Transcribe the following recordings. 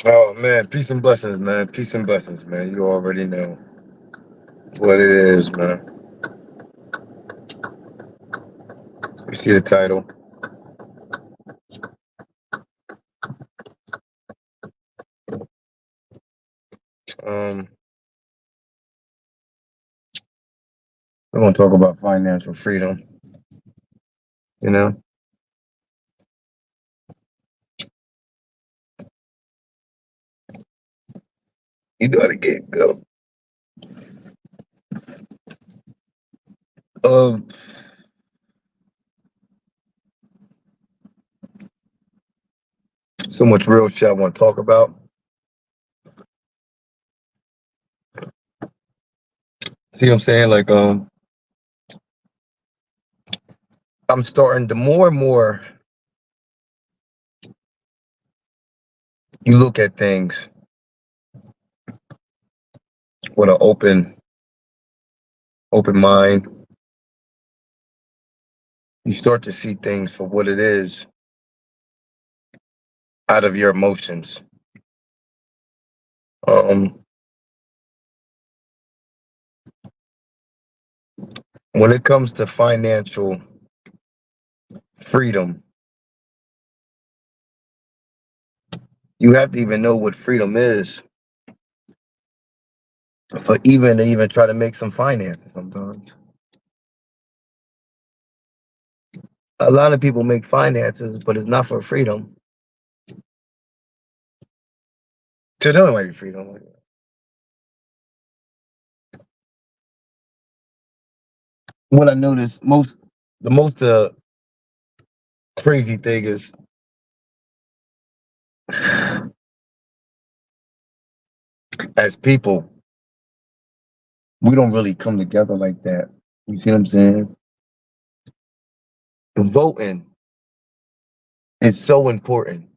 Oh man, peace and blessings, man. Peace and blessings, man. You already know what it is, man. You see the title. Um, we're gonna talk about financial freedom. You know, you gotta get go. Um, so much real shit I want to talk about. See what I'm saying? Like, I'm starting. The more and more you look at things with an open mind, you start to see things for what it is out of your emotions. Um, when it comes to financial freedom, you have to even know what freedom is for even to even try to make some finances sometimes. A lot of people make finances, but it's not for freedom. To them, it might be freedom. Like, what I noticed the most crazy thing is as people, we don't really come together like that. You see what I'm saying? Voting is so important.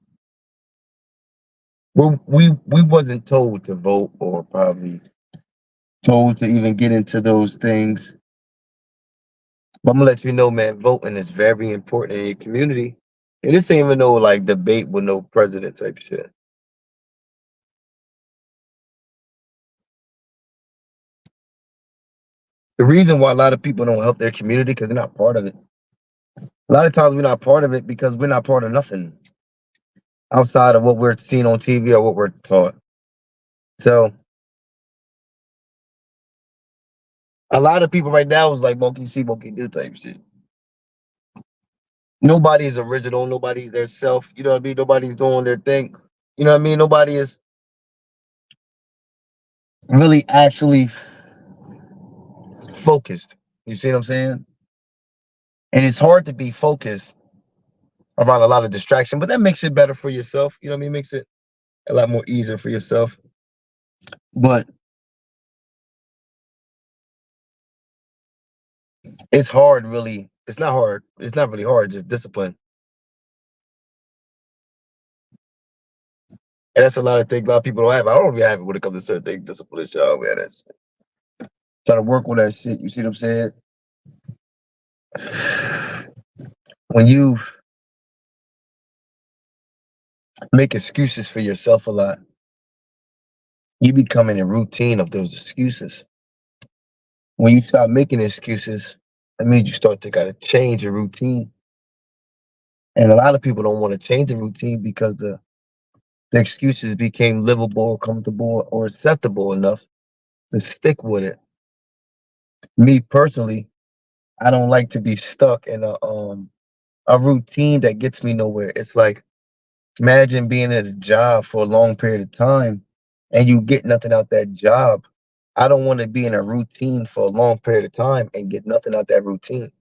We wasn't told to vote or probably told to even get into those things. But I'm gonna let you know, man, voting is very important in your community. And this ain't even no like debate with no president type shit. The reason why a lot of people don't help their community because they're not part of it. A lot of times we're not part of it because we're not part of nothing outside of what we're seeing on TV or what we're taught. So a lot of people right now is like monkey see, monkey do type shit. Nobody is original. Nobody's their self. You know what I mean? Nobody's doing their thing. You know what I mean? Nobody is really actually focused. You see what I'm saying? And it's hard to be focused around a lot of distraction, but that makes it better for yourself. You know what I mean? Makes it a lot more easier for yourself. But it's hard, really. It's not hard. It's not really hard. Just discipline, and that's a lot of things a lot of people don't have. I don't really have it when it comes to certain things. Discipline, y'all, man. That's try to work with that shit. You see what I'm saying? When you make excuses for yourself a lot, you become in a routine of those excuses. When you stop making excuses, that means you start to gotta change your routine. And a lot of people don't want to change the routine because the excuses became livable, comfortable, or acceptable enough to stick with it. Me personally, I don't like to be stuck in a routine that gets me nowhere. It's like imagine being at a job for a long period of time and you get nothing out that job. I don't want to be in a routine for a long period of time and get nothing out that routine.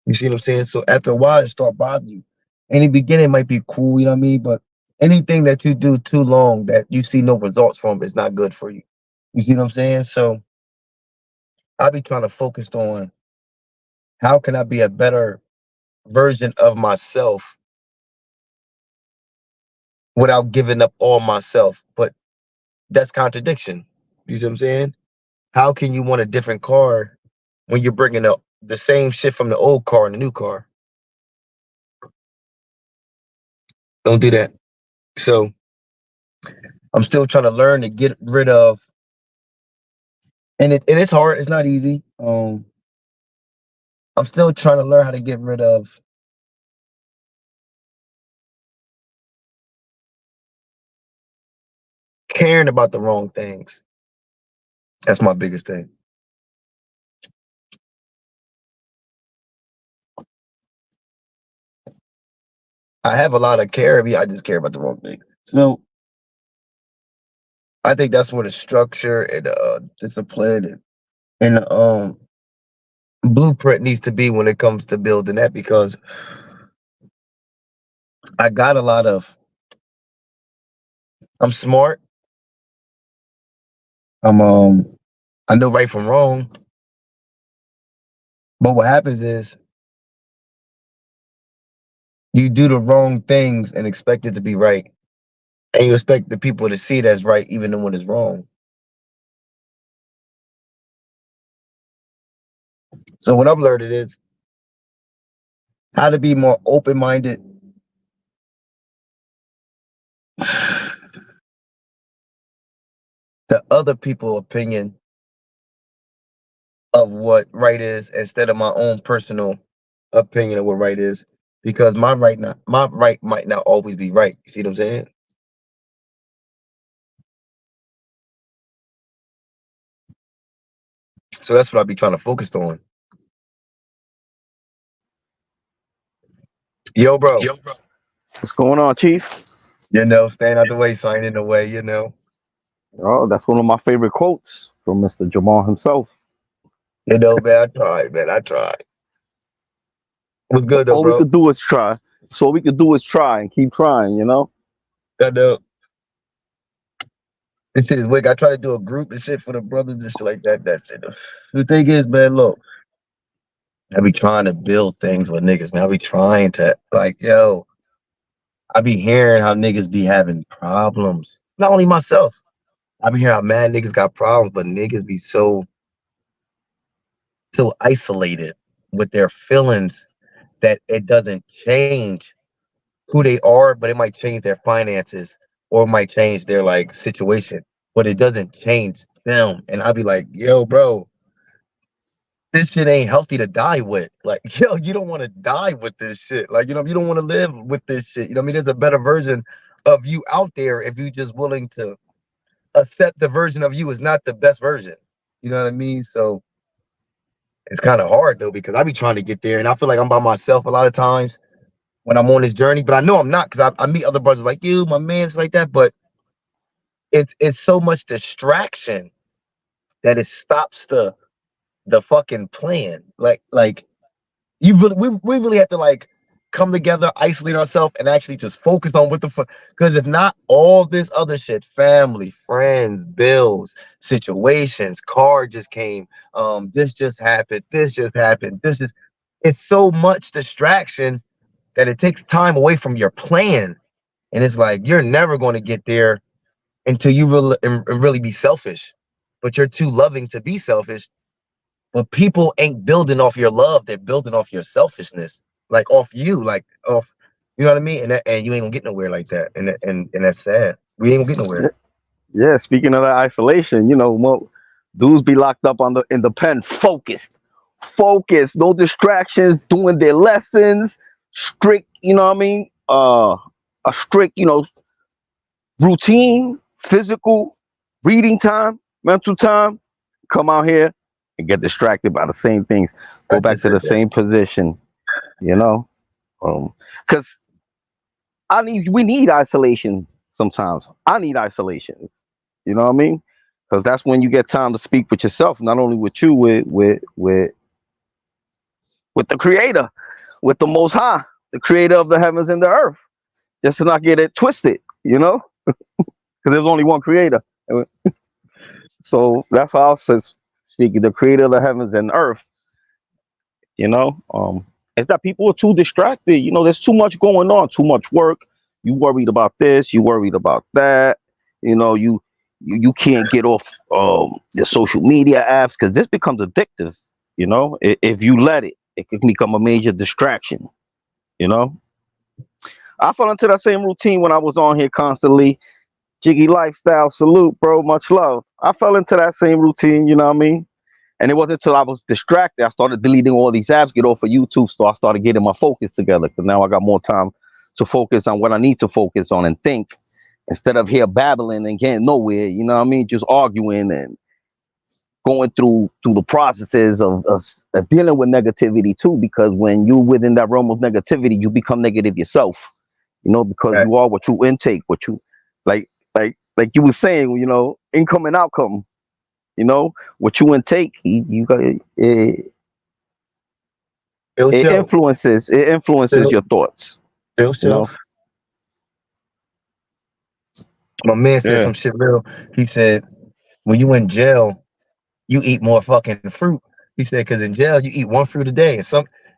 You see what I'm saying? So after a while, it start bothering you. In the beginning, it might be cool, you know what I mean? But anything that you do too long that you see no results from is not good for you. You see what I'm saying? So I be trying to focus on how can I be a better version of myself without giving up all myself. But that's contradiction. You see what I'm saying? How can you want a different car when you're bringing the same shit from the old car in the new car? Don't do that. So I'm still trying to learn to get rid of, and it's hard. It's not easy. I'm still trying to learn how to get rid of caring about the wrong things. That's my biggest thing. I have a lot of care, but I just care about the wrong thing. So I think that's where the structure and discipline and blueprint needs to be when it comes to building that, because I got a lot of I'm smart. I know right from wrong, but what happens is you do the wrong things and expect it to be right. And you expect the people to see it as right even though when it's wrong. So what I've learned is how to be more open minded to other people's opinion of what right is instead of my own personal opinion of what right is. Because my right might not always be right. You see what I'm saying? So that's what I be trying to focus on. Yo, bro, What's going on, Chief? staying out the way, sign in the way. Oh, that's one of my favorite quotes from Mr. Jamal himself. Man, I tried, man. I tried. What's good though, All we bro? could do is try. So all we could do is try and keep trying, you know? I know. This shit is wicked. I try to do a group and shit for the brothers and shit like that. That's it. The thing is, man, look, I be trying to build things with niggas, man. I be trying to, like, yo, I be hearing how niggas be having problems. Not only myself. I be hearing how mad niggas got problems, but niggas be so isolated with their feelings that it doesn't change who they are, but it might change their finances or it might change their like situation, but it doesn't change them. And I'll be like, yo, bro, this shit ain't healthy to die with. Like, yo, you don't want to die with this shit. Like, you don't want to live with this shit. You know what I mean? There's a better version of you out there if you just willing to accept the version of you is not the best version. You know what I mean? So it's kind of hard though, because I be trying to get there and I feel like I'm by myself a lot of times when I'm on this journey, but I know I'm not because I meet other brothers like you, my man's like that, but it's so much distraction that it stops the fucking plan. Like you really we really have to like come together, isolate ourselves, and actually just focus on what the fuck. Because if not, all this other shit, family, friends, bills, situations, car just came, this just happened, this just it's so much distraction that it takes time away from your plan. And it's like you're never going to get there until you really be selfish. But you're too loving to be selfish. But people ain't building off your love; they're building off your selfishness, like off you, like off. You know what I mean? And you ain't gonna get nowhere like that. And that's sad. We ain't gonna get nowhere. Yeah, speaking of that isolation, dudes be locked up on the in the pen, focused, no distractions, doing their lessons, strict, you know what I mean? A strict, routine, physical, reading time, mental time, come out here and get distracted by the same things, I go back just to said the that. same position, you know? Because we need isolation sometimes. I need isolation. You know what I mean? Because that's when you get time to speak with yourself, not only with you, with the Creator, with the Most High, the Creator of the heavens and the earth. Just to not get it twisted, because there's only one Creator. So that's how I was speaking, the Creator of the heavens and earth. You know, it's that people are too distracted. There's too much going on, too much work. You worried about this, you worried about that. You can't get off the social media apps because this becomes addictive. If you let it, it can become a major distraction. You know, I fell into that same routine when I was on here constantly. Jiggy lifestyle, salute, bro. Much love. I fell into that same routine, you know what I mean? And it wasn't until I was distracted, I started deleting all these apps, get off of YouTube, so I started getting my focus together. Because now I got more time to focus on what I need to focus on and think instead of here babbling and getting nowhere. You know what I mean? Just arguing and going through the processes of dealing with negativity too. Because when you're within that realm of negativity, you become negative yourself. You know, because Right. you are what you intake, what you like you were saying. You know, income and outcome. You know, what you intake, you got Yo, it Joe. influences Yo, your thoughts. Yo, You Joe. know. My man said Yeah. some shit real. He said, when you in jail, you eat more fucking fruit. He said, because in jail, you eat one fruit a day.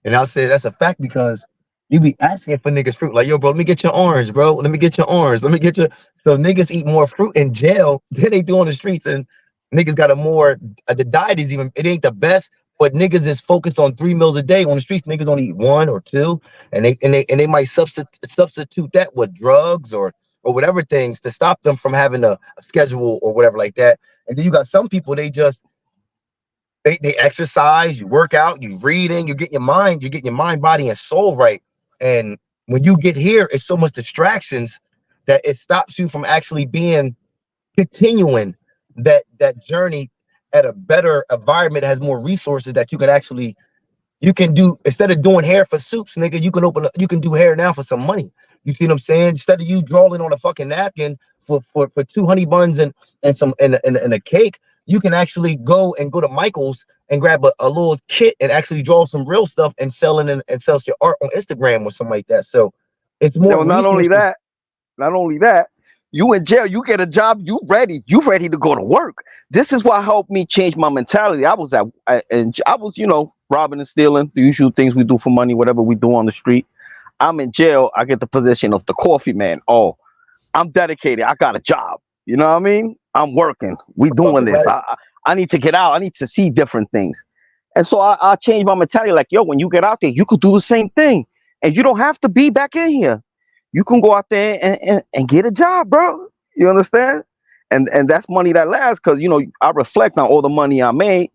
And I said, that's a fact because you be asking for niggas fruit. Like, yo, bro, let me get your orange, bro. Let me get your orange. Let me get your. So niggas eat more fruit in jail than they do on the streets. And niggas got the diet is even, it ain't the best, but niggas is focused on 3 meals a day. On the streets, niggas only eat one or two. And they might substitute that with drugs or whatever things to stop them from having a schedule or whatever like that. And then you got some people, they exercise, you work out, you reading, you're getting your mind, body, and soul right. And when you get here, it's so much distractions that it stops you from actually continuing that journey at a better environment that has more resources that you can do. Instead of doing hair for soups, nigga, you can do hair now for some money. You see what I'm saying? Instead of you drawing on a fucking napkin for 2 honey buns and a cake, you can actually go to Michael's and grab a little kit and actually draw some real stuff and sell your art on Instagram or something like that. So it's more Yo, resources. not only that, you in jail, you get a job, you ready to go to work. This is what helped me change my mentality. I was, you know, robbing and stealing, the usual things we do for money, whatever we do on the street. I'm in jail. I get the position of the coffee man. Oh, I'm dedicated. I got a job. You know what I mean? I'm working. We doing Fucking this. right. I need to get out. I need to see different things. And so I changed my mentality. Like, yo, when you get out there, you could do the same thing, and you don't have to be back in here. You can go out there and get a job, bro. You understand? And that's money that lasts because you know I reflect on all the money I made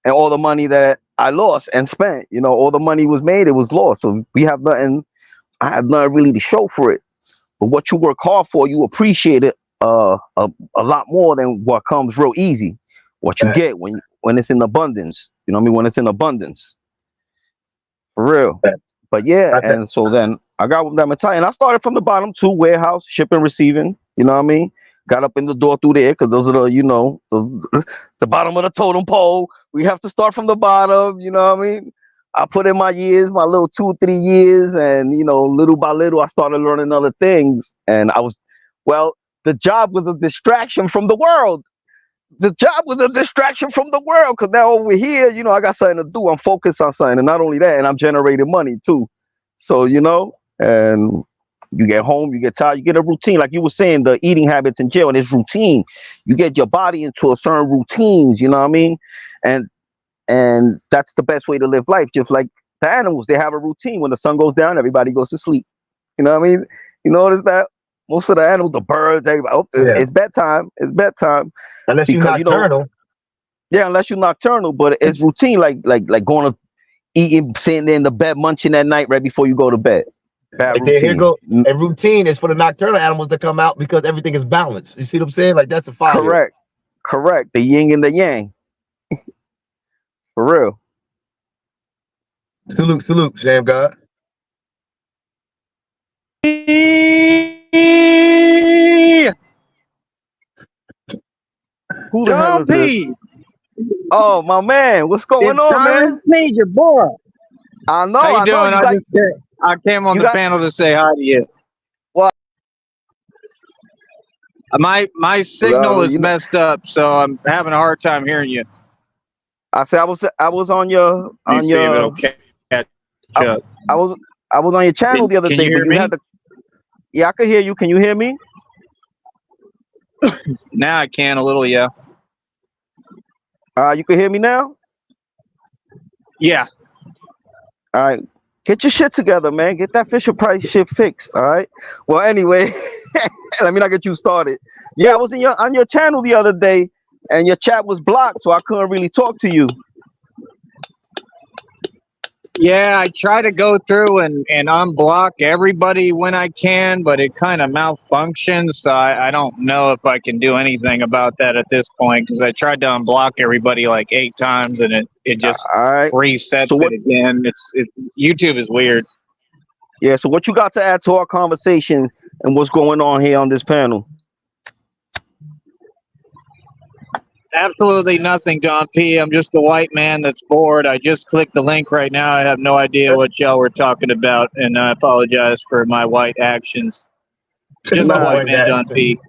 and all the money that I lost and spent. You know, all the money was made, it was lost. So we have nothing. I have nothing really to show for it. But what you work hard for, you appreciate it a lot more than what comes real easy. What you Right. get when it's in abundance. You know what I mean? When it's in abundance, for real. Right. But yeah, Got that. and so then I got with that mentality, and I started from the bottom too, warehouse, shipping, receiving. You know what I mean? Got up in the door through there because those are the bottom of the totem pole. We have to start from the bottom. You know what I mean? I put in my years, my little 2 or 3 years, and you know, little by little, I started learning other things. And well, the job was a distraction from the world. The job was a distraction from the world because now over here, you know, I got something to do. I'm focused on something, and not only that, and I'm generating money too. So you know, and you get home, you get tired, you get a routine. Like you were saying, the eating habits in jail and it's routine. You get your body into a certain routines. You know what I mean? And that's the best way to live life. Just like the animals, they have a routine. When the sun goes down, everybody goes to sleep. You know what I mean? You notice that most of the animals, the birds, everybody, oh, Yeah. it's bedtime. It's bedtime Unless you're because you know, nocturnal. yeah, unless you're nocturnal, but it's routine, like going to eating, sitting there in the bed, munching at night right before you go to bed. Bad Like there, here routine. go. A routine is for the nocturnal animals to come out because everything is balanced. You see what I'm saying? Like that's a fire. Correct, correct. The yin and the yang, for real. Salute, salute, Sam God. Who the hell John is this? P. Oh, my man, what's going It's on, man? Tyrone Sneed, your boy. I know, How you I know. doing? I came on you the got. panel to say hi to you. What? My signal is You know, messed up, so I'm having a hard time hearing you. I said I was on your Let me see if it'll catch I, up. I was on your channel the other Can day, you but hear you me? had the. Yeah, I could hear you. Can you hear me? Now I can a little, yeah. You can hear me now. Yeah. All right. Get your shit together, man. Get that Fisher Price shit fixed. All right. Well, anyway, Let me not get you started. Yeah, I was on your channel the other day, and your chat was blocked, so I couldn't really talk to you. Yeah, I try to go through and unblock everybody when I can, but it kind of malfunctions. So I don't know if I can do anything about that at this point because I tried to unblock everybody like 8 times and it just All right. resets So what? it again. YouTube is weird. Yeah. So what you got to add to our conversation and what's going on here on this panel? Absolutely nothing, Don P. I'm just a white man that's bored. I just clicked the link right now. I have no idea what y'all were talking about, and I apologize for my white actions. Just a Nah, white man, Don P.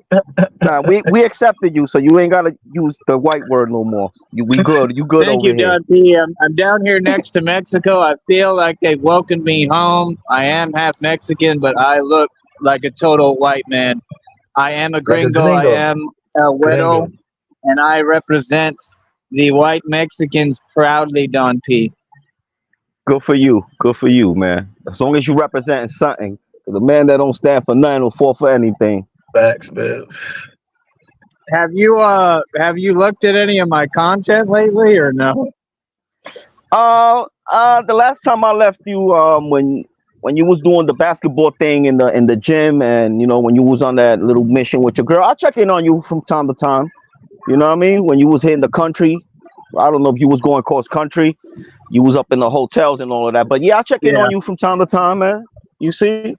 Nah, we accepted you, so you ain't gotta use the white word no more. We good. You good Thank over you, here. Don P. I'm down here next to Mexico. I feel like they've welcomed me home. I am half Mexican, but I look like a total white man. I am a gringo. I am a widow, and I represent the white Mexicans proudly, Don P. Good for you. Good for you, man. As long as you representing something. The man that don't stand for nothing will fall for anything. Facts, man. Have you looked at any of my content lately or no? The last time I left you, when you was doing the basketball thing in the gym, and you know when you was on that little mission with your girl, I check in on you from time to time. You know what I mean? When you was hitting the country, I don't know if you was going cross country, you was up in the hotels and all of that. But yeah, I check in on you from time to time, man. You see?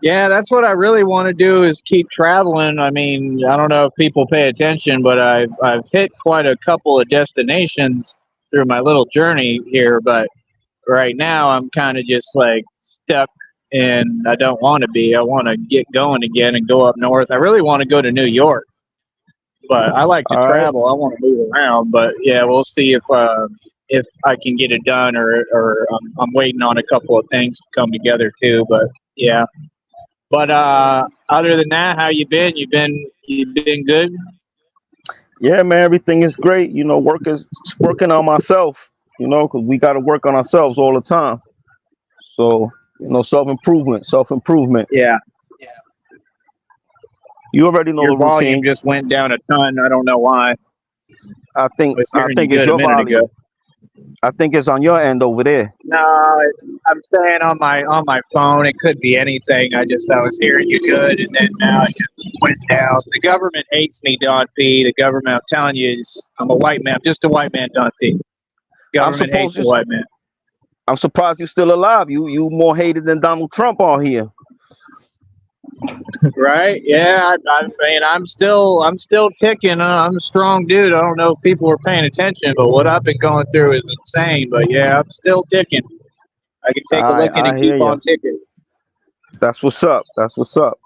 Yeah, that's what I really want to do is keep traveling. I mean, I don't know if people pay attention, but I've hit quite a couple of destinations through my little journey here, but right now I'm kind of just like stuck and I don't want to be. I want to get going again and go up north. I really want to go to New York, but I like to All right. travel. I want to move around, but yeah, we'll see if I can get it done or I'm waiting on a couple of things to come together too, but yeah. But other than that, how you been? You've been good? Yeah, man, everything is great. You know, working on myself, you know, because we got to work on ourselves all the time. So, you know, self-improvement. Yeah. You already know Your the volume routine. just went down a ton. I don't know why. I think I was hearing you it's good a your minute volume. ago. I think it's on your end over there. No, I'm saying on my phone. It could be anything. I was hearing you good, and then now it just went down. The government hates me, Don P. The government, I'm telling you, I'm a white man. I'm just a white man, Don P. Government hates the white man. I'm surprised you're still alive. You more hated than Donald Trump on here. Right? Yeah. I mean, I'm still ticking. I'm a strong dude. I don't know if people are paying attention, but what I've been going through is insane. But yeah, I'm still ticking. I can take a look at it and hear keep ya. on ticking. That's what's up. That's what's up.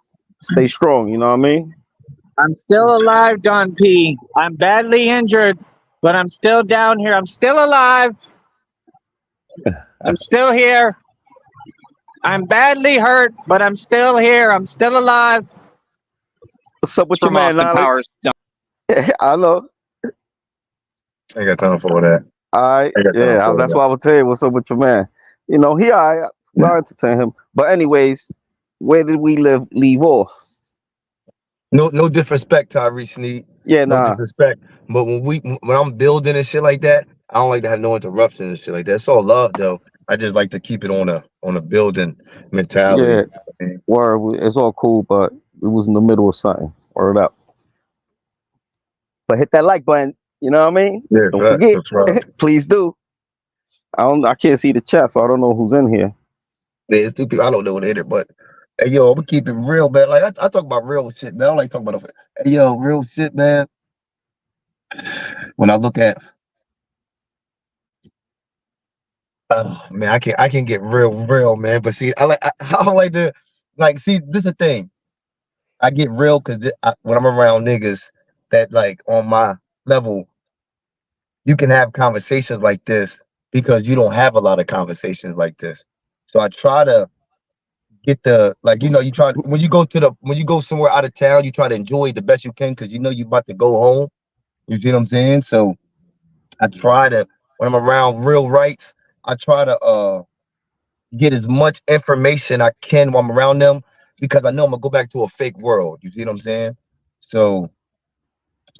Stay strong. You know what I mean? I'm still alive, Don P. I'm badly injured, but I'm still down here. I'm still alive. I'm still here. I'm badly hurt, but I'm still here. I'm still alive. What's up with From your man, Austin Alex? Powers. I know. I ain't got time for all that. All right. I got time Yeah, for that's that. why I would tell you what's up with your man. You know, I'll entertain him. But anyways, where did we leave off? No disrespect, Tyrese Sneed. Yeah, No nah. disrespect. But when I'm building and shit like that, I don't like to have no interruptions and shit like that. It's all love though. I just like to keep it on a building mentality. Yeah, word. It's all cool, but we was in the middle of something. Word up. But hit that like button. You know what I mean? Yeah, Don't facts, forget. that's right. Please do. I can't see the chat, so I don't know who's in here. Yeah, it's two people. I don't know what it is, but hey, yo, we keep it real, man. Like I talk about real shit, man. I don't like talking about hey, yo, real shit, man. When I look at, oh man, I can get real, man. But see, I don't like to, like, see, this is the thing. I get real because when I'm around niggas that like on my level, you can have conversations like this because you don't have a lot of conversations like this. So I try to get the, like, you know, you try when you go somewhere out of town, you try to enjoy it the best you can because you know you about to go home. You see what I'm saying? So I try to, when I'm around real rights, I try to get as much information I can while I'm around them because I know I'm gonna go back to a fake world. You see what I'm saying? So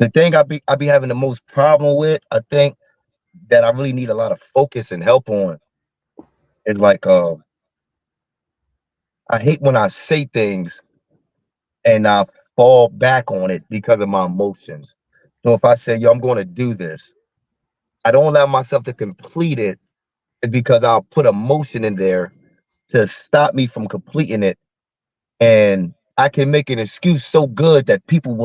the thing I be having the most problem with, I think that I really need a lot of focus and help on is like I hate when I say things and I fall back on it because of my emotions. So if I say, yo, I'm gonna do this, I don't allow myself to complete it, is because I'll put emotion in there to stop me from completing it. And I can make an excuse so good that people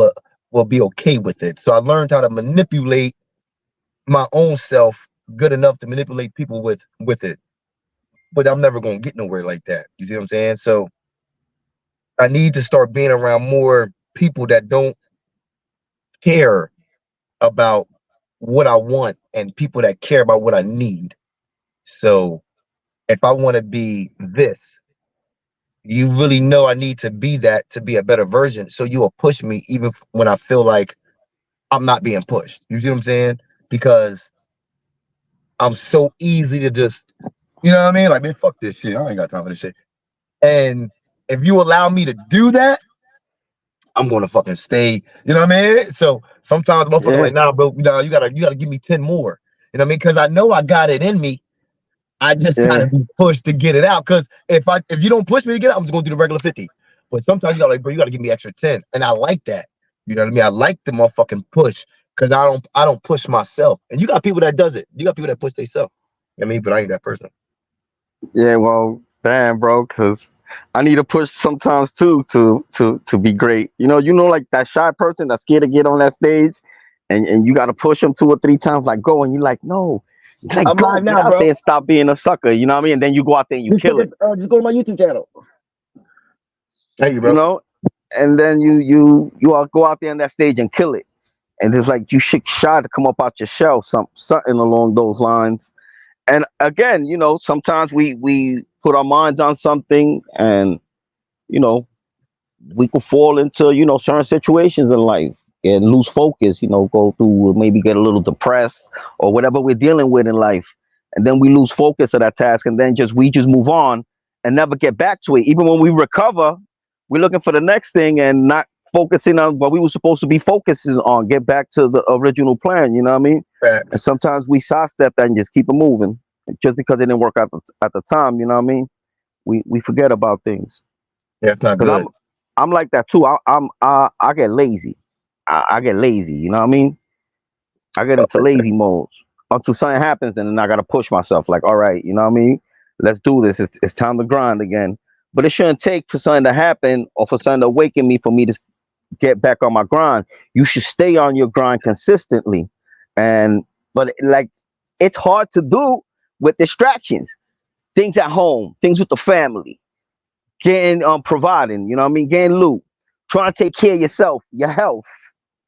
will be okay with it. So I learned how to manipulate my own self good enough to manipulate people with it. But I'm never gonna get nowhere like that. You see what I'm saying? So I need to start being around more people that don't care about what I want and people that care about what I need. So if I want to be this, you really know I need to be that to be a better version. So you will push me even when I feel like I'm not being pushed. You see what I'm saying? Because I'm so easy to just, you know what I mean? Like, man, fuck this shit. I ain't got time for this shit. And if you allow me to do that, I'm gonna fucking stay. You know what I mean? So sometimes the motherfucker Yeah, like, nah, bro, you gotta give me 10 more. You know what I mean? Because I know I got it in me. I just gotta yeah, be pushed to get it out. Because if you don't push me to get it, I'm just gonna do the regular 50. But sometimes you gotta like, bro, you gotta give me extra 10. And I like that. You know what I mean? I like the motherfucking push because I don't push myself. And you got people that does it. You got people that push themselves. You know what I mean? But I ain't that person. yeah. Well, damn, bro, because I need a push sometimes too to be great. Like that shy person that's scared to get on that stage, and you got to push them 2 or 3 times, like go, and you're like, no, like I'm go, live get now, out there bro. and stop being a sucker. You know what I mean? And then you go out there and you kill it. Just go to my YouTube channel. Thank you, You bro. know, and then you all go out there on that stage and kill it. And it's like you should shy to come up out your shell, something along those lines. And again, sometimes we put our minds on something, and you know we could fall into certain situations in life and lose focus. Go through, maybe get a little depressed or whatever we're dealing with in life, and then we lose focus of that task, and then we just move on and never get back to it. Even when we recover, we're looking for the next thing and not focusing on what we were supposed to be focusing on. Get back to the original plan. You know what I mean? And Facts. sometimes we sidestep that and just keep it moving, just because it didn't work out at the time. You know what I mean? We forget about things. Yeah, it's not Because I'm good. I'm like that too. I get lazy. I get lazy. You know what I mean? I get into lazy modes until something happens, and then I gotta push myself. Like, all right, you know what I mean? Let's do this. It's time to grind again. But it shouldn't take for something to happen or for something to awaken me for me to get back on my grind. You should stay on your grind consistently. But like, it's hard to do with distractions, things at home, things with the family, getting providing, you know what I mean, getting loot, trying to take care of yourself, your health,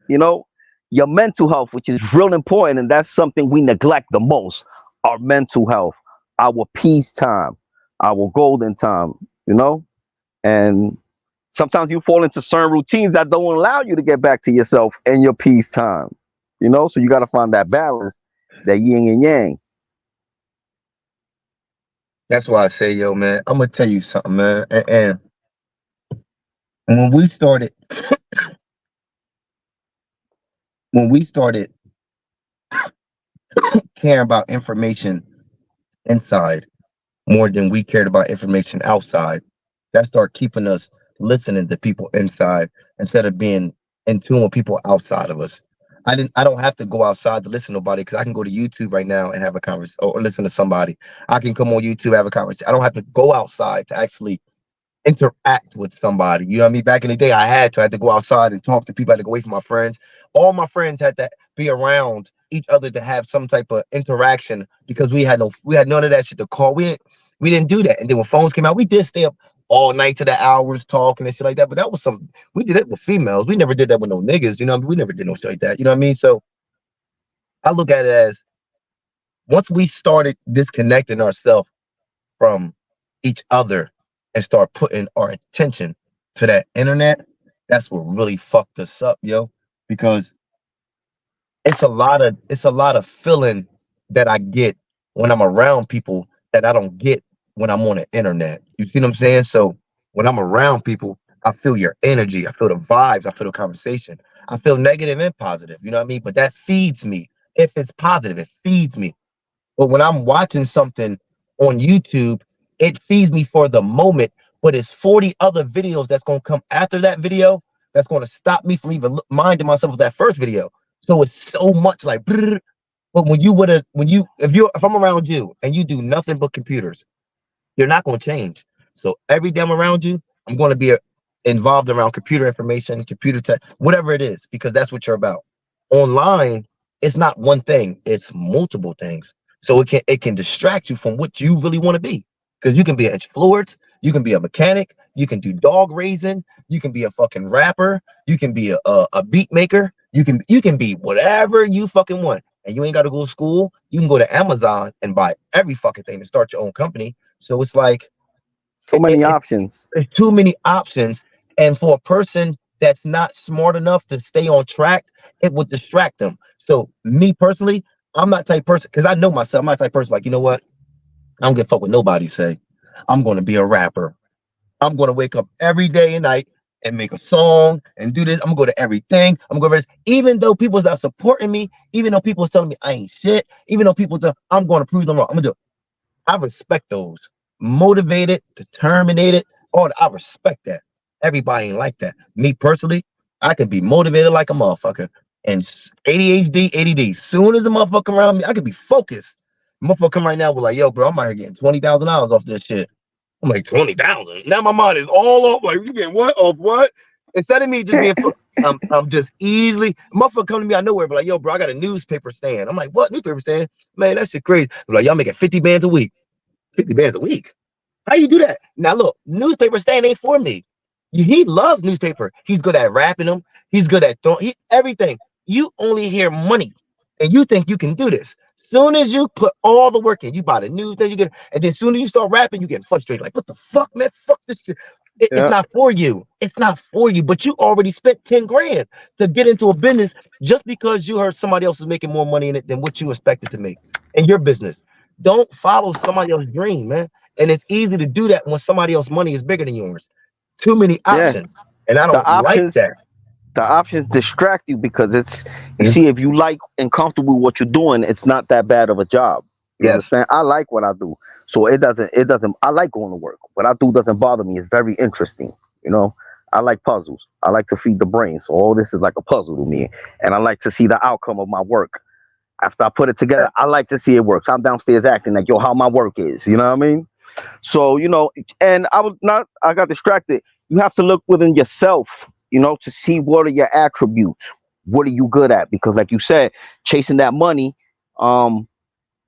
you know, your mental health, which is real important, and that's something we neglect the most. Our mental health, our peace time, our golden time, you know, and sometimes you fall into certain routines that don't allow you to get back to yourself and your peace time, so you got to find that balance, that yin and yang. That's why I say, yo, man, I'm gonna tell you something, man. And when we started, when we started caring about information inside more than we cared about information outside, that started keeping us listening to people inside instead of being in tune with people outside of us. I don't have to go outside to listen to nobody because I can go to YouTube right now and have a conversation or listen to somebody. I can come on YouTube, have a conversation. I don't have to go outside to actually interact with somebody. You know what I mean? Back in the day, I had to go outside and talk to people. I had to go away from my friends. All my friends had to be around each other to have some type of interaction because we had none of that shit to call. We didn't do that. And then when phones came out, we did stay up all night to the hours talking and shit like that. But that was we did it with females. We never did that with no niggas. You know what I mean? We never did no shit like that. You know what I mean? So I look at it as once we started disconnecting ourselves from each other and start putting our attention to that internet, that's what really fucked us up, yo. Because it's a lot of feeling that I get when I'm around people that I don't get when I'm on the internet. You see what I'm saying? So When I'm around people, I feel your energy, I feel the vibes, I feel the conversation. I feel negative and positive, you know what I mean? But that feeds me. If it's positive, it feeds me. But when I'm watching something on YouTube, it feeds me for the moment, but it's 40 other videos that's going to come after that video that's going to stop me from even minding myself with that first video. So it's so much like, brrr. But when you would have, if I'm around you and you do nothing but computers, you're not going to change. So every day I'm around you, I'm going to be involved around computer information, computer tech, whatever it is, because that's what you're about. Online, it's not one thing; it's multiple things. So it can distract you from what you really want to be. Because you can be an influencer, you can be a mechanic, you can do dog raising, you can be a fucking rapper, you can be a beat maker, you can be whatever you fucking want. And you ain't got to go to school. You can go to Amazon and buy every fucking thing to start your own company. So it's like So many options. there's too many options. And for a person that's not smart enough to stay on track, it would distract them. So me personally, I'm not type person because I know myself. I'm not type person like, you know what? I don't give a fuck what nobody say. I'm gonna be a rapper. I'm gonna wake up every day and night and make a song and do this. I'm gonna go to everything. I'm gonna go to this. Even though people's not supporting me, even though people's telling me I ain't shit, even though I'm gonna prove them wrong. I'm gonna do it. I respect those. Motivated, determined, I respect that. Everybody ain't like that. Me personally, I can be motivated like a motherfucker. And ADHD, ADD. Soon as the motherfucker around me, I can be focused. Motherfucker come right now, we're like, yo, bro, I'm out here getting $20,000 off this shit. I'm like, 20,000. Now my mind is all off. Like, you getting what? Off what? Instead of me just being, I'm just easily, motherfucker come to me out of nowhere, but like, yo, bro, I got a newspaper stand. I'm like, what newspaper stand? Man, that shit crazy. I'm like, y'all making 50 bands a week. 50 bands a week. How do you do that? Now look, newspaper stand ain't for me. He loves newspaper. He's good at wrapping them. He's good at throwing everything. You only hear money, and you think you can do this. Soon as you put all the work in, you buy the news, then you get, and then soon as you start rapping, you get frustrated. Like, what the fuck, man? Fuck this shit. It's Yeah. not for you. It's not for you. But you already spent 10 grand to get into a business just because you heard somebody else is making more money in it than what you expected to make in your business. Don't follow somebody else's dream, man. And it's easy to do that when somebody else's money is bigger than yours. Too many Yeah. options, and I The don't like options that. the options distract you because it's you Mhm. see if you like and comfortable with what you're doing, it's not that bad of a job. You Yes. understand? I like what I do. So it doesn't I like going to work. What I do doesn't bother me. It's very interesting. You know, I like puzzles. I like to feed the brain. So all this is like a puzzle to me. And I like to see the outcome of my work. After I put it together, I like to see it works. I'm downstairs acting like, yo, how my work is. You know what I mean? So, and I got distracted. You have to look within yourself, to see what are your attributes. What are you good at? Because like you said, chasing that money, um,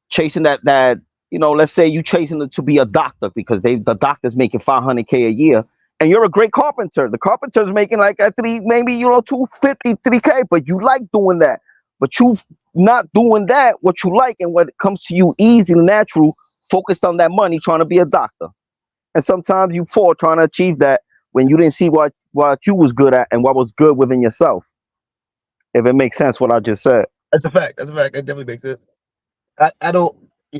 chasing that, let's say you chasing it to be a doctor because the doctor's making 500K a year and you're a great carpenter. The carpenter's making like a three, maybe, 250, 3K, but you like doing that. But you not doing that, what you like and what comes to you easy and natural, focused on that money, trying to be a doctor. And sometimes you fall trying to achieve that when you didn't see what you was good at and what was good within yourself. If it makes sense, what I just said. That's a fact. That's a fact. That definitely makes sense. I don't.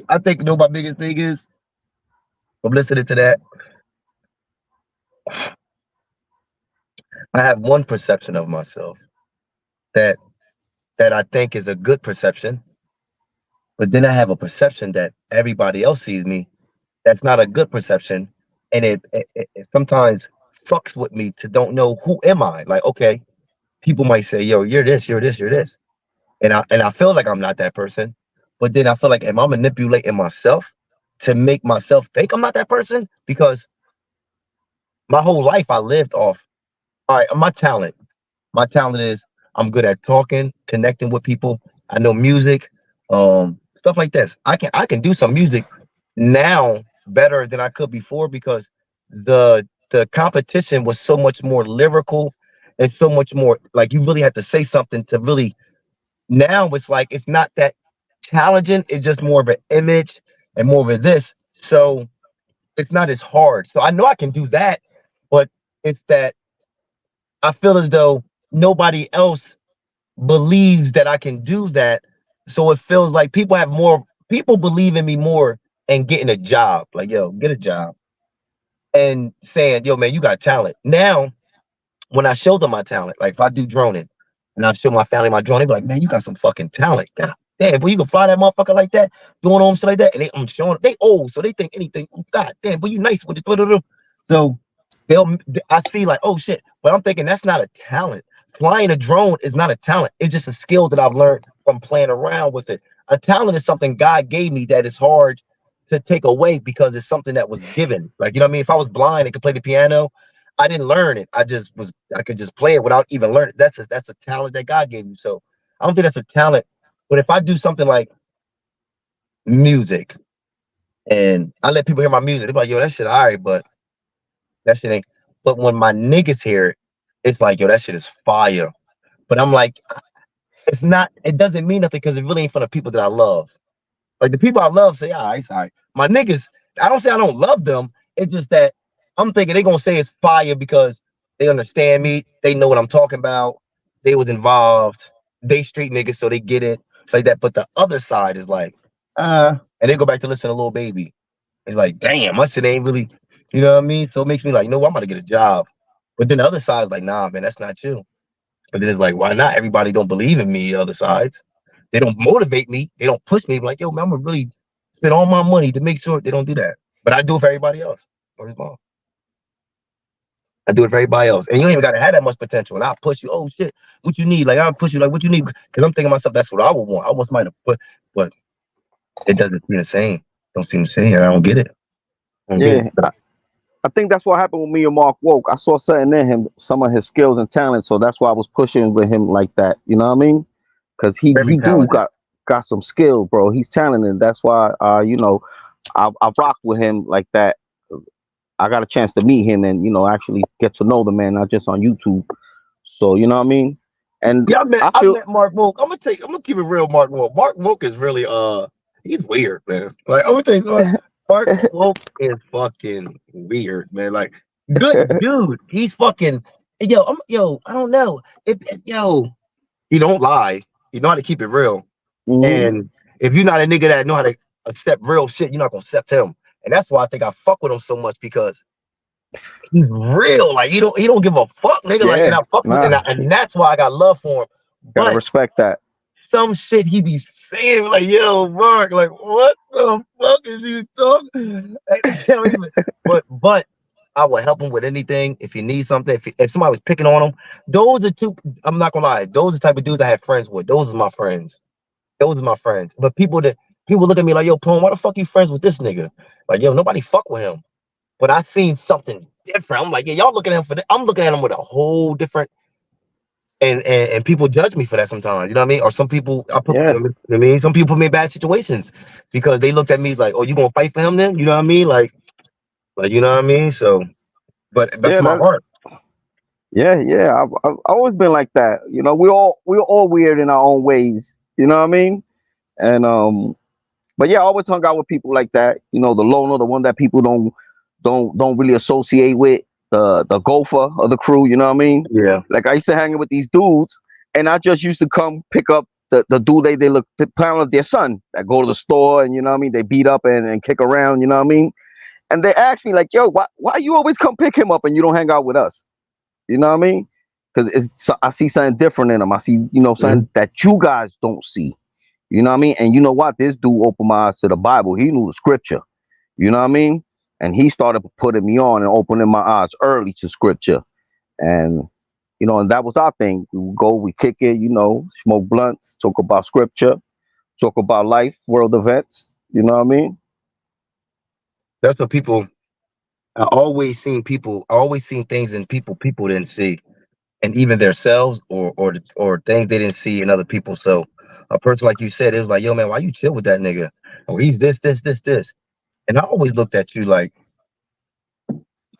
I think my biggest thing is from listening to that. I have one perception of myself that I think is a good perception, but then I have a perception that everybody else sees me that's not a good perception, and it sometimes fucks with me to don't know who am I. Like, okay, people might say, "Yo, you're this, you're this, you're this," and I feel like I'm not that person, but then I feel like am I manipulating myself to make myself think I'm not that person? Because my whole life I lived off. All right, my talent. My talent is I'm good at talking, connecting with people. I know music, stuff like this. I can do some music now better than I could before because the competition was so much more lyrical and so much more like you really had to say something to really. Now it's like it's not that challenging. It's just more of an image and more of a this. So it's not as hard. So I know I can do that, but it's that I feel as though nobody else believes that I can do that. So it feels like people believe in me more and getting a job. Like, yo, get a job. and saying, yo, man, you got talent. Now, when I show them my talent, like if I do droning and I show my family my drone, they be like, man, you got some fucking talent. God damn, boy, you can fly that motherfucker like that, doing all shit like that. And I'm showing them, they old, so they think anything. God damn, but you nice with it. So I see like, oh shit, but I'm thinking that's not a talent. Flying a drone is not a talent. It's just a skill that I've learned from playing around with it. A talent is something God gave me that is hard to take away because it's something that was given. Like, you know what I mean? If I was blind and could play the piano, I didn't learn it. I could just play it without even learning. That's a talent that God gave you. So I don't think that's a talent. But if I do something like music and I let people hear my music, they're like, yo, that shit all right, but that shit ain't. But when my niggas hear it, it's like, yo, that shit is fire. But I'm like, it's not, it doesn't mean nothing because it really ain't for the people that I love. Like the people I love say, all right, sorry. My niggas, I don't say I don't love them. It's just that I'm thinking they're gonna say it's fire because they understand me, they know what I'm talking about, they was involved, they street niggas, so they get it. It's like that. But the other side is like, and they go back to listen to Lil Baby. It's like, damn, my shit ain't really, you know what I mean? So it makes me like, no, I'm about to get a job. But then the other side is like, nah, man, that's not you. But then it's like, why not? Everybody don't believe in me. Other sides, they don't motivate me. They don't push me. Like, yo, man, I'm gonna really spend all my money to make sure they don't do that. But I do it for everybody else. I do it for everybody else. And you ain't even gotta have that much potential. And I'll push you. Oh shit, what you need? Like I'll push you like what you need. Cause I'm thinking to myself, that's what I would want. I want somebody to put, but it doesn't seem the same. Don't seem the same. I don't get it. I don't get Yeah, it. I think that's what happened with me and Mark Woke. I saw something in him, some of his skills and talents, so that's why I was pushing with him like that. You know what I mean? Because he Very do talented. got some skill, bro. He's talented. That's why you know, I rocked with him like that. I got a chance to meet him and actually get to know the man, not just on YouTube. So you know what I mean? And Yeah, I I feel met Mark Woke. I'm gonna keep it real, Mark Woke. Mark Woke is really he's weird, man. Like I'm gonna tell you something. Mark Woke is fucking weird, man. Like good dude. He's fucking I don't know. He don't lie. He know how to keep it real. mhm. And if you're not a nigga that know how to accept real shit, you're not gonna accept him. And that's why I think I fuck with him so much because he's real. Like he don't give a fuck, nigga. Like and Yeah, I fuck with nah, and that's why I got love for him. gotta But respect that. some shit he be saying like, yo, Mark, like what the fuck is you talking? I can't even. But I will help him with anything if he needs something. If somebody was picking on him, those are two. I'm not gonna lie, those are the type of dudes I have friends with. Those are my friends. Those are my friends. But people look at me like, yo, Plum, why the fuck you friends with this nigga? Like, yo, nobody fuck with him. But I seen something different. I'm like, yeah, y'all looking at him for that. I'm looking at him with a whole different and people judge me for that sometimes. You know what I mean? Or some people Yeah, I mean, some people put me in bad situations because they looked at me like, oh, you gonna fight for him then? You know what I mean? Like you know what I mean? So, but that's yeah, my heart. yeah. I've always been like that. We're all weird in our own ways. You know what I mean? And but yeah, I always hung out with people like that. The loner, the one that people don't really associate with, the gopher of the crew. You know what I mean? Yeah. Like I used to hang with these dudes, and I just used to come pick up the dude they look the parent of their son that go to the store and you know what I mean. They beat up and kick around. You know what I mean? And they ask me like, yo, why you always come pick him up and you don't hang out with us? You know what I mean? Because I see something different in him. I see Mhm. something that you guys don't see. You know what I mean? And you know what? This dude opened my eyes to the Bible. He knew the scripture. You know what I mean? And he started putting me on and opening my eyes early to scripture. And and that was our thing. We go, we kick it, smoke blunts, talk about scripture, talk about life, world events. You know what I mean? That's what people I always seen things in people didn't see. And even themselves or things they didn't see in other people. So a person like you said, it was like, yo, man, why you chill with that nigga? Or he's this. And I always looked at you like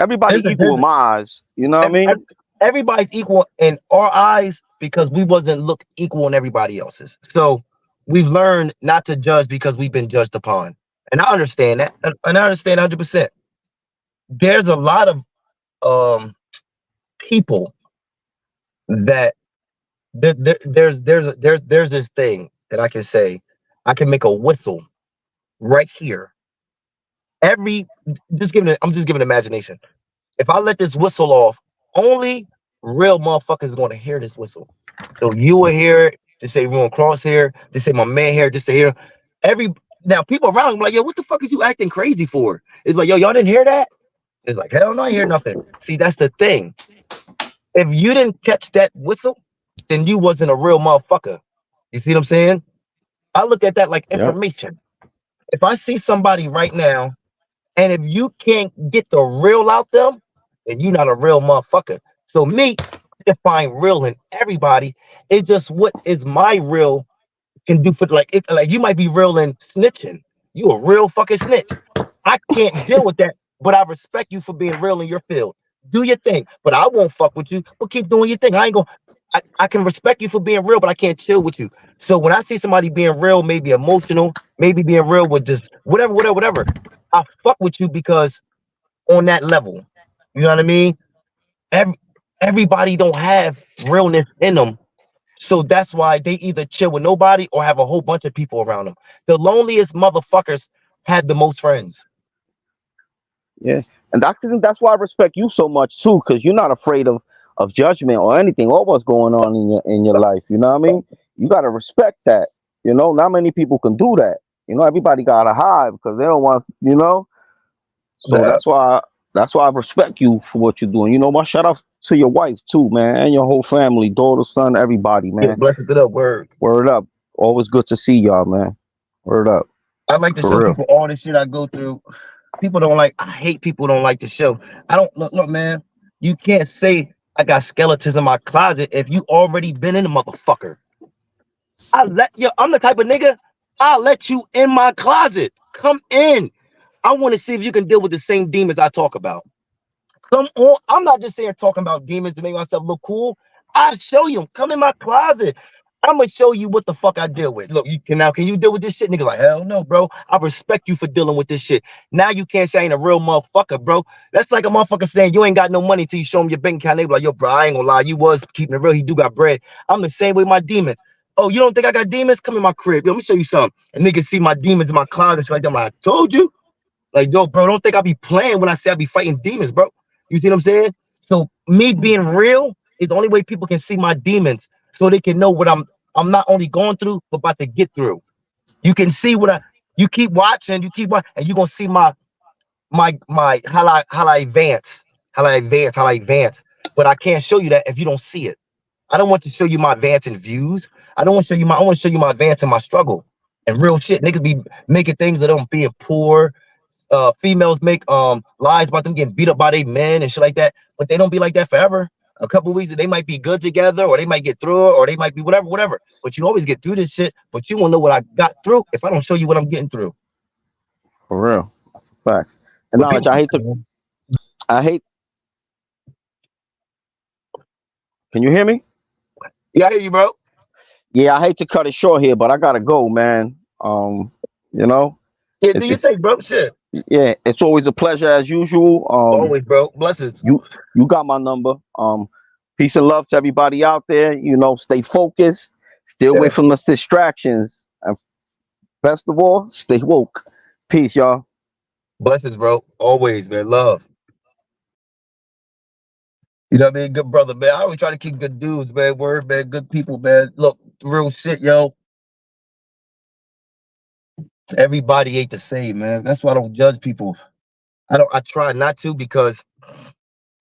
Everybody there's a equal there's in my eyes. You know what I ev- ev- mean? everybody's equal in our eyes because we wasn't look equal in everybody else's. So we've learned not to judge because we've been judged upon. And I understand that. And I understand 100%. There's a lot of people that there's this thing that I can say I can make a whistle right here Every I'm just giving imagination. If I let this whistle off, only real motherfuckers are gonna hear this whistle. So you will hear it. They say Ruin Cross here. They say my man here. Just to hear every now people around him like, yo, what the fuck is you acting crazy for? It's like, yo, y'all didn't hear that? It's like, hell no, I hear nothing. See, that's the thing. If you didn't catch that whistle, then you wasn't a real motherfucker. You see what I'm saying? I look at that like Yep. information. If I see somebody right now, and if you can't get the real out them, then you're not a real motherfucker. So me, I find real in everybody. It's just what is my real can do for like it's like you might be real in snitching. You a real fucking snitch. I can't deal with that, but I respect you for being real in your field. Do your thing, but I won't fuck with you. But keep doing your thing. I ain't gonna. I can respect you for being real, but I can't chill with you. So when I see somebody being real, maybe emotional, maybe being real with just whatever, I fuck with you because on that level, you know what I mean? Every, everybody don't have realness in them, so that's why they either chill with nobody or have a whole bunch of people around them. The loneliest motherfuckers have the most friends. Yeah, and I think that's why I respect you so much too, because you're not afraid of judgment or anything or what's going on in your life. You know what I mean? You gotta respect that. You know, not many people can do that. You know, everybody gotta hide because they don't want. You know, so Yeah, that's why I respect you for what you're doing. You know, my shout out to your wife too, man, and your whole family, daughter, son, everybody, yeah, man. blessed it up. Word. Word up. Always good to see y'all, man. Word up. I like to show For real. people all the shit I go through. People don't like. I hate people don't like to show. I don't look, man. You can't say I got skeletons in my closet if you already been in the motherfucker. I'm the type of nigga. I'll let you in my closet. Come in. I want to see if you can deal with the same demons I talk about. Come on. I'm not just saying talking about demons to make myself look cool. I'll show you. Come in my closet. I'm gonna show you what the fuck I deal with. Look, can you deal with this shit? Nigga, like, hell no, bro. I respect you for dealing with this shit. Now you can't say I ain't a real motherfucker, bro. That's like a motherfucker saying you ain't got no money till you show him your bank account. They be like, yo, bro, I ain't gonna lie, you was keeping it real. He do got bread. I'm the same way with my demons. Oh, you don't think I got demons? Come in my crib. Yo, let me show you something. And niggas see my demons in my closet. Like, I'm like, I told you. Like, yo, bro, don't think I be playing when I say I be fighting demons, bro. You see what I'm saying? So me being real is the only way people can see my demons, so they can know what I'm not only going through, but about to get through. You can see you keep watching, and you're gonna see my how I advance, how I advance. But I can't show you that if you don't see it. I don't want to show you my advance in views. I don't want to show you I want to show you my advance in my struggle. And real shit. Niggas be making things of them being poor. Females make lies about them getting beat up by their men and shit like that, but they don't be like that forever. A couple of weeks they might be good together, or they might get through it, or they might be whatever. But you always get through this shit, but you won't know what I got through if I don't show you what I'm getting through. For real. That's facts. And But knowledge, people, I hate, can you hear me? yeah, I hear you, bro. Yeah, I hate to cut it short here, but I gotta go, man. You know, Yeah, do it's your just, thing, bro. Shit. yeah, it's always a pleasure as usual. Always, bro. Blessings. You got my number. Peace and love to everybody out there. You know, stay focused, stay away Yeah. from the distractions, and best of all, stay woke. Peace, y'all. Blessings, bro. Always, man. Love. You know what I mean? Good brother, man. I always try to keep good dudes, man. Word, man. Good people, man. Look, real shit, yo. Everybody ain't the same, man. That's why I don't judge people. I try not to, because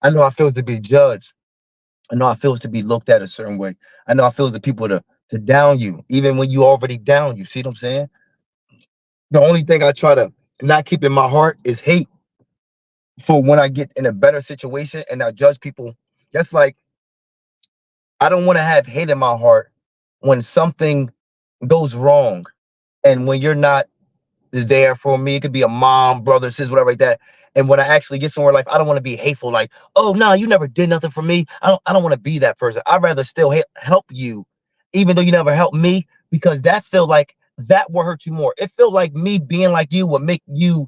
I know how it feels to be judged. I know how it feels to be looked at a certain way. I know how it feels to people to down you, even when you already down. You see what I'm saying? The only thing I try to not keep in my heart is hate for when I get in a better situation and I judge people. That's like, I don't want to have hate in my heart when something goes wrong and when you're not is there for me. It could be a mom, brother, sister, whatever like that. And when I actually get somewhere in life, I don't want to be hateful, like, oh no, you never did nothing for me. I don't want to be that person. I'd rather still help you, even though you never helped me, because that feel like that will hurt you more. It feel like me being like you would make you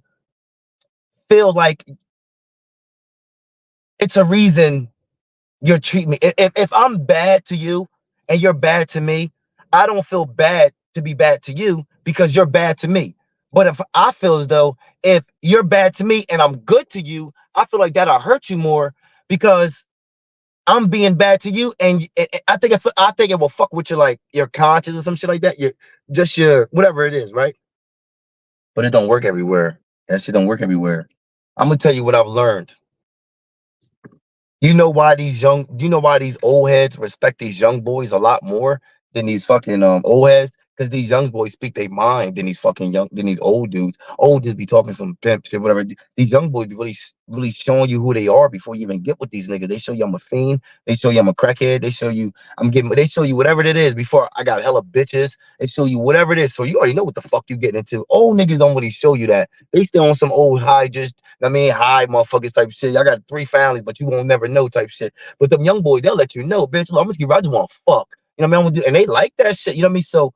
feel like it's a reason you're treating me. If I'm bad to you and you're bad to me, I don't feel bad to be bad to you because you're bad to me. But if I feel as though if you're bad to me and I'm good to you, I feel like that'll hurt you more because I'm being bad to you, and I think it will fuck with your like your conscience or some shit like that. Your whatever it is, right? But it don't work everywhere. That shit don't work everywhere. I'm gonna tell you what I've learned. You know why these old heads respect these young boys a lot more than these fucking old heads? Because these young boys speak their mind than these old dudes. Old dudes be talking some pimp shit, whatever. These young boys be really showing you who they are before you even get with these niggas. They show you I'm a fiend. They show you I'm a crackhead. They show you they show you whatever it is before I got hella bitches. They show you whatever it is. So you already know what the fuck you getting into. Old niggas don't really show you that. They still on some old high, high motherfuckers type shit. I got 3 families, but you won't never know type shit. But them young boys, they'll let you know, bitch. Look, I'm just I just want to fuck. You know what I mean? I'm gonna do, and they like that shit. You know what I mean? So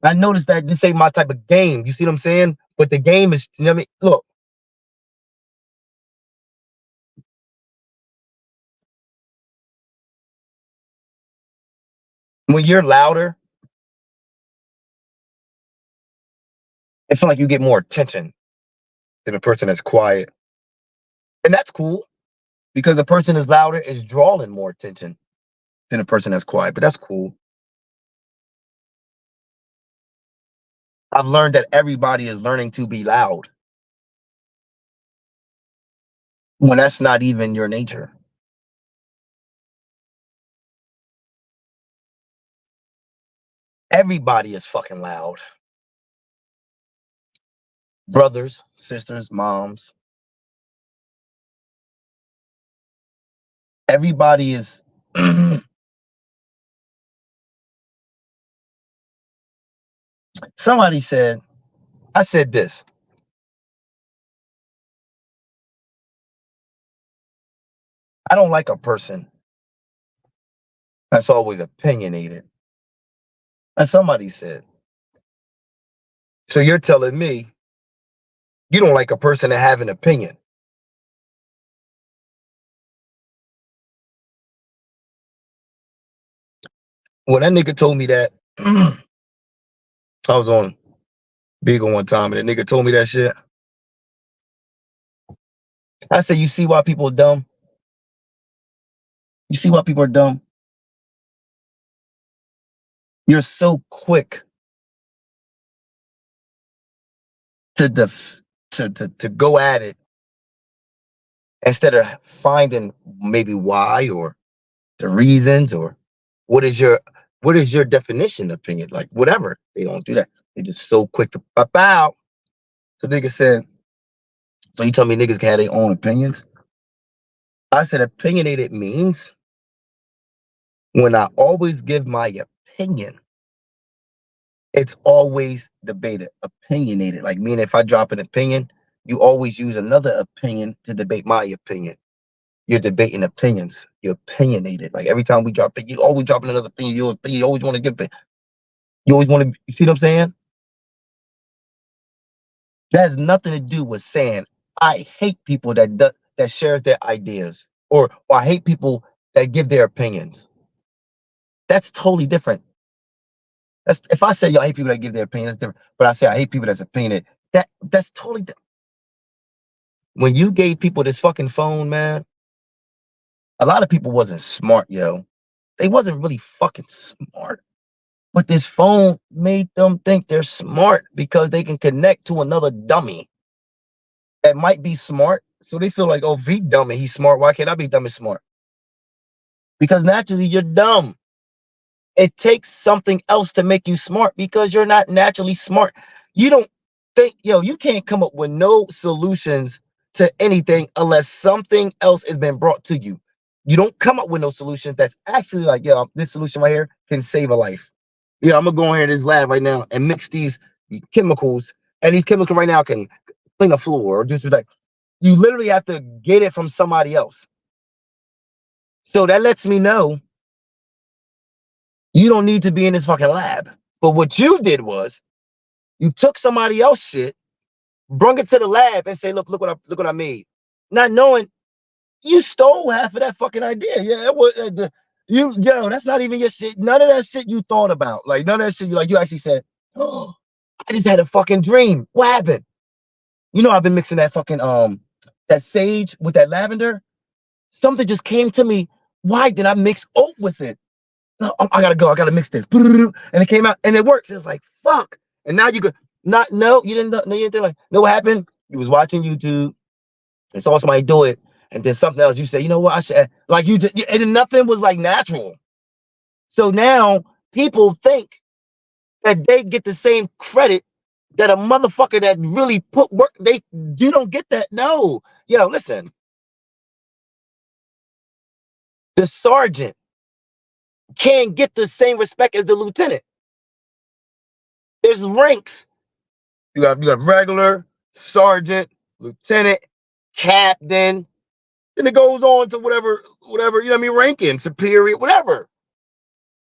I noticed that this ain't my type of game. You see what I'm saying? But the game is, you know what I mean? Look. When you're louder, it feels like you get more attention than a person that's quiet. And that's cool because the person that's louder is drawing more attention than a person that's quiet. But that's cool. I've learned that everybody is learning to be loud when that's not even your nature. Everybody is fucking loud. Brothers, sisters, moms. Everybody is somebody said, I said this. I don't like a person that's always opinionated. And somebody said, so you're telling me you don't like a person that have an opinion? When that nigga told me that, I was on Beagle one time, and the nigga told me that shit. I said, you see why people are dumb? You see why people are dumb? You're so quick to go at it instead of finding maybe why or the reasons or what is your definition of opinion? Like whatever. They don't do that. They're just so quick to pop out. So nigga said, so you tell me niggas can have their own opinions? I said opinionated means when I always give my opinion, it's always debated, opinionated. Like meaning if I drop an opinion, you always use another opinion to debate my opinion. You're debating opinions. You're opinionated. Like every time we drop it, you always dropping another opinion. You always want to give it. You always want to. You see what I'm saying? That has nothing to do with saying I hate people that share their ideas, or I hate people that give their opinions. That's totally different. That's if I say yo, I hate people that give their opinion, that's different. But I say I hate people that's opinionated. That's totally different. When you gave people this fucking phone, man, a lot of people wasn't smart, yo. They wasn't really fucking smart. But this phone made them think they're smart because they can connect to another dummy that might be smart. So they feel like, oh, V dumb and he's smart. Why can't I be dumb and smart? Because naturally you're dumb. It takes something else to make you smart because you're not naturally smart. You don't think, you can't come up with no solutions to anything unless something else has been brought to you. You don't come up with no solution that's actually like, this solution right here can save a life. Yeah, I'm gonna go in here to this lab right now and mix these chemicals, and these chemicals right now can clean a floor or do something. Like you literally have to get it from somebody else. So that lets me know you don't need to be in this fucking lab. But what you did was you took somebody else's shit, brung it to the lab, and say, look what I made. Not knowing you stole half of that fucking idea. Yeah, it was that's not even your shit. None of that shit you thought about. Like none of that shit you actually said, oh, I just had a fucking dream. What happened? You know, I've been mixing that fucking that sage with that lavender. Something just came to me. Why did I mix oat with it? No, I gotta go. I gotta mix this. And it came out and it works. It's like fuck. And now you could not no, you didn't know, no, you didn't like know what happened? You was watching YouTube and saw somebody do it, and then something else. You say, you know what, I should like you just, and then nothing was like natural. So now people think that they get the same credit that a motherfucker that really put work. You don't get that. No, yo, listen. The sergeant can't get the same respect as the lieutenant. There's ranks. You got regular, sergeant, lieutenant, captain. Then it goes on to whatever, you know what I mean, ranking, superior, whatever.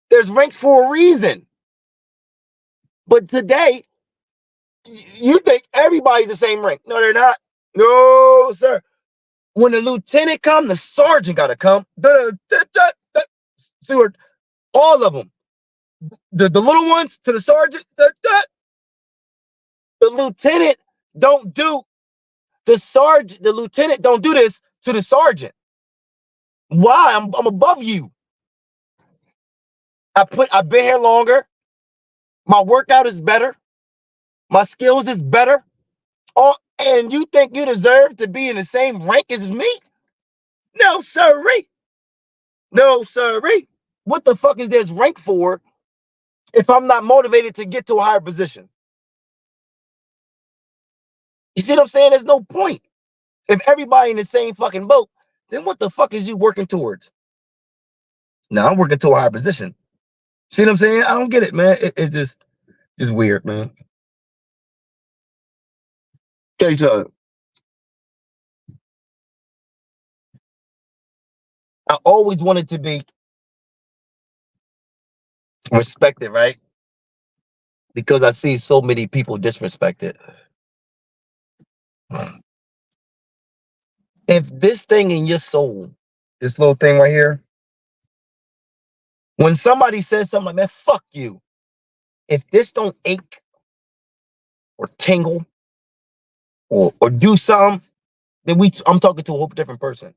There's ranks for a reason. But today, you think everybody's the same rank. No, they're not. No, sir. When the lieutenant come, the sergeant got to come. Stewart, all of them. The little ones to the sergeant. The lieutenant don't do the sergeant. The lieutenant don't do this to the sergeant. Why? I'm above you. I've been here longer. My workout is better. My skills is better. Oh, and you think you deserve to be in the same rank as me? No, sirree. No, sirree. What the fuck is this rank for if I'm not motivated to get to a higher position? You see what I'm saying? There's no point. If everybody in the same fucking boat, then what the fuck is you working towards? No, I'm working to a higher position. See what I'm saying? I don't get it, man. It just weird, man. Okay, so I always wanted to be respected, right? Because I see so many people disrespected. If this thing in your soul, this little thing right here, when somebody says something like, man, fuck you, if this don't ache or tingle or do something, then I'm talking to a whole different person.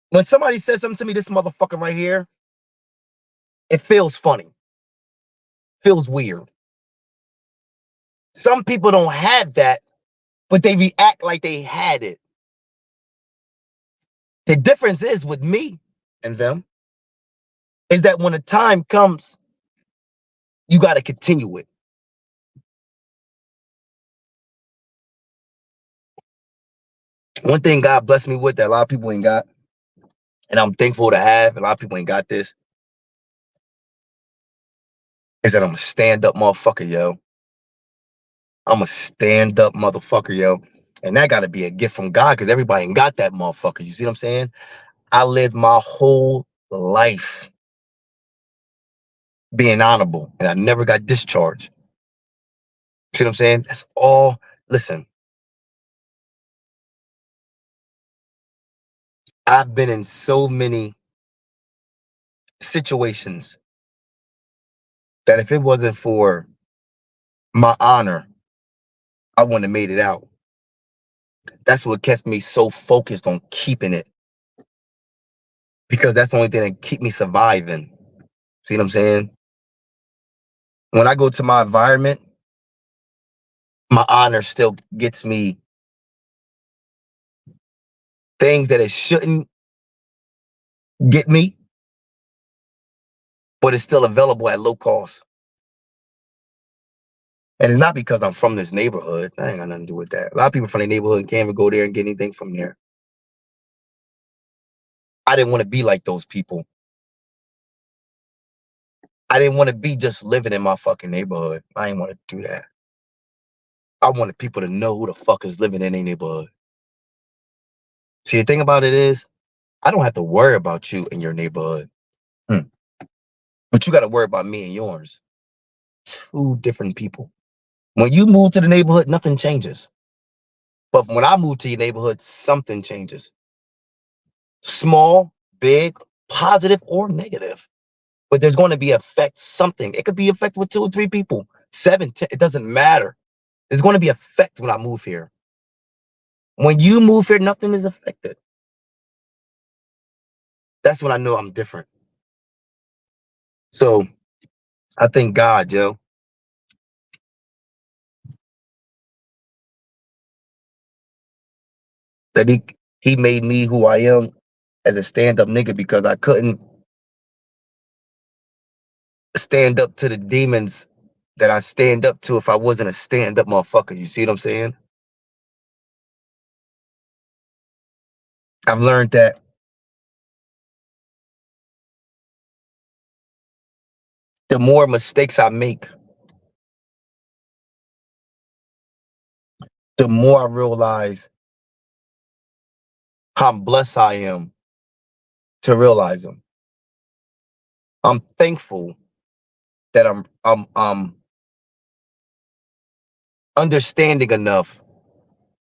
When somebody says something to me, this motherfucker right here, it feels funny, feels weird. Some people don't have that, but they react like they had it. The difference is with me and them is that when the time comes, you got to continue it. One thing God blessed me with that a lot of people ain't got, and I'm thankful to have, a lot of people ain't got this, is that I'm a stand-up motherfucker, yo. I'm a stand-up motherfucker, yo. And that got to be a gift from God because everybody ain't got that motherfucker. You see what I'm saying? I lived my whole life being honorable, and I never got discharged. See what I'm saying? That's all. Listen, I've been in so many situations that if it wasn't for my honor, I wouldn't have made it out. That's what kept me so focused on keeping it, because that's the only thing that keep me surviving. See what I'm saying? When I go to my environment, my honor still gets me things that it shouldn't get me, but it's still available at low cost. And it's not because I'm from this neighborhood. I ain't got nothing to do with that. A lot of people from the neighborhood can't even go there and get anything from there. I didn't want to be like those people. I didn't want to be just living in my fucking neighborhood. I didn't want to do that. I wanted people to know who the fuck is living in their neighborhood. See, the thing about it is, I don't have to worry about you in your neighborhood. But you got to worry about me and yours. Two different people. When you move to the neighborhood, nothing changes. But when I move to your neighborhood, something changes. Small, big, positive, or negative. But there's going to be effect something. It could be effect with 2 or 3 people, 7, 10. It doesn't matter. There's going to be effect when I move here. When you move here, nothing is affected. That's when I know I'm different. So I thank God, yo. That he made me who I am as a stand-up nigga, because I couldn't stand up to the demons that I stand up to if I wasn't a stand-up motherfucker. You see what I'm saying? I've learned that the more mistakes I make, the more I realize how blessed I am to realize them. I'm thankful that I'm understanding enough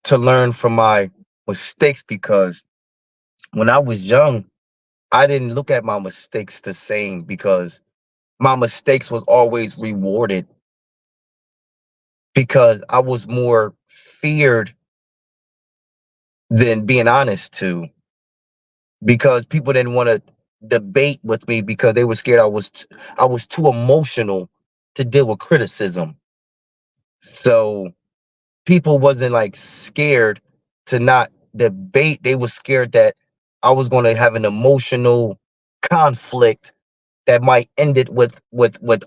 to learn from my mistakes, because when I was young, I didn't look at my mistakes the same, because my mistakes was always rewarded, because I was more feared than being honest to, because people didn't want to debate with me because they were scared I was too emotional to deal with criticism. So people wasn't like scared to not debate. They were scared that I was going to have an emotional conflict that might end it with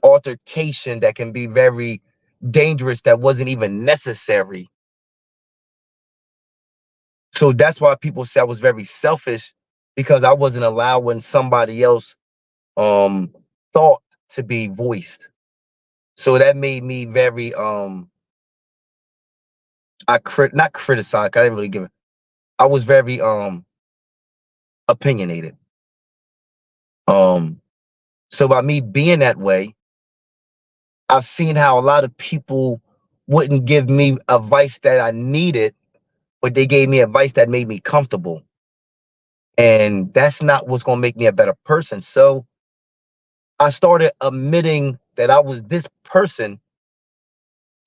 altercation that can be very dangerous, that wasn't even necessary. So that's why people say I was very selfish, because I wasn't allowing somebody else thought to be voiced. So that made me very not criticize, I didn't really give it. I was very opinionated. So by me being that way, I've seen how a lot of people wouldn't give me advice that I needed, but they gave me advice that made me comfortable. And that's not what's going to make me a better person. So I started admitting that I was this person.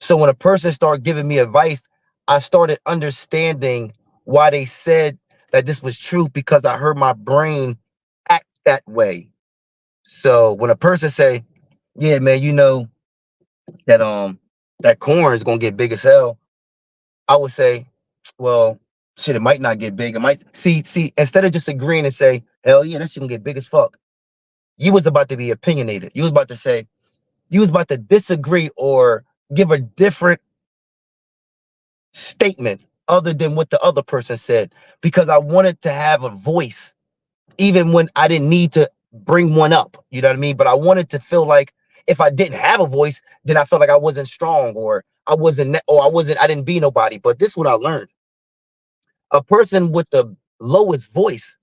So when a person started giving me advice, I started understanding why they said that this was true, because I heard my brain act that way. So when a person say, yeah, man, you know that that corn is gonna get big as hell, I would say, well, shit, it might not get big. It might see, instead of just agreeing and say, hell yeah, that shit gonna get big as fuck. You was about to be opinionated. You was about to say, you was about to disagree or give a different statement other than what the other person said, because I wanted to have a voice, even when I didn't need to bring one up. You know what I mean? But I wanted to feel like if I didn't have a voice, then I felt like I wasn't strong, or I didn't be nobody. But this is what I learned. A person with the lowest voice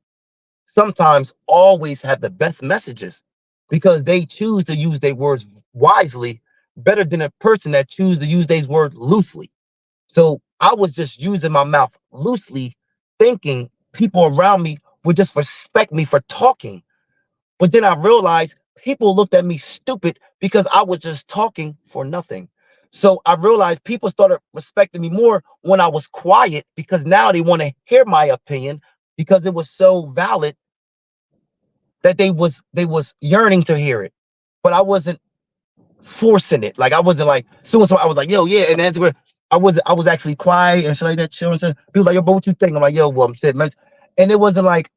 sometimes always have the best messages, because they choose to use their words wisely better than a person that choose to use their words loosely. So I was just using my mouth loosely, thinking people around me would just respect me for talking. But then I realized people looked at me stupid because I was just talking for nothing. So I realized people started respecting me more when I was quiet, because now they want to hear my opinion, because it was so valid that they was yearning to hear it. But I wasn't forcing it. Like I wasn't like, soon as I was like, yo, yeah, and that's where I was actually quiet and shit like that, chilling. People like, yo, bro, what you think? I'm like, yo, well, I'm shit, man. And it wasn't like,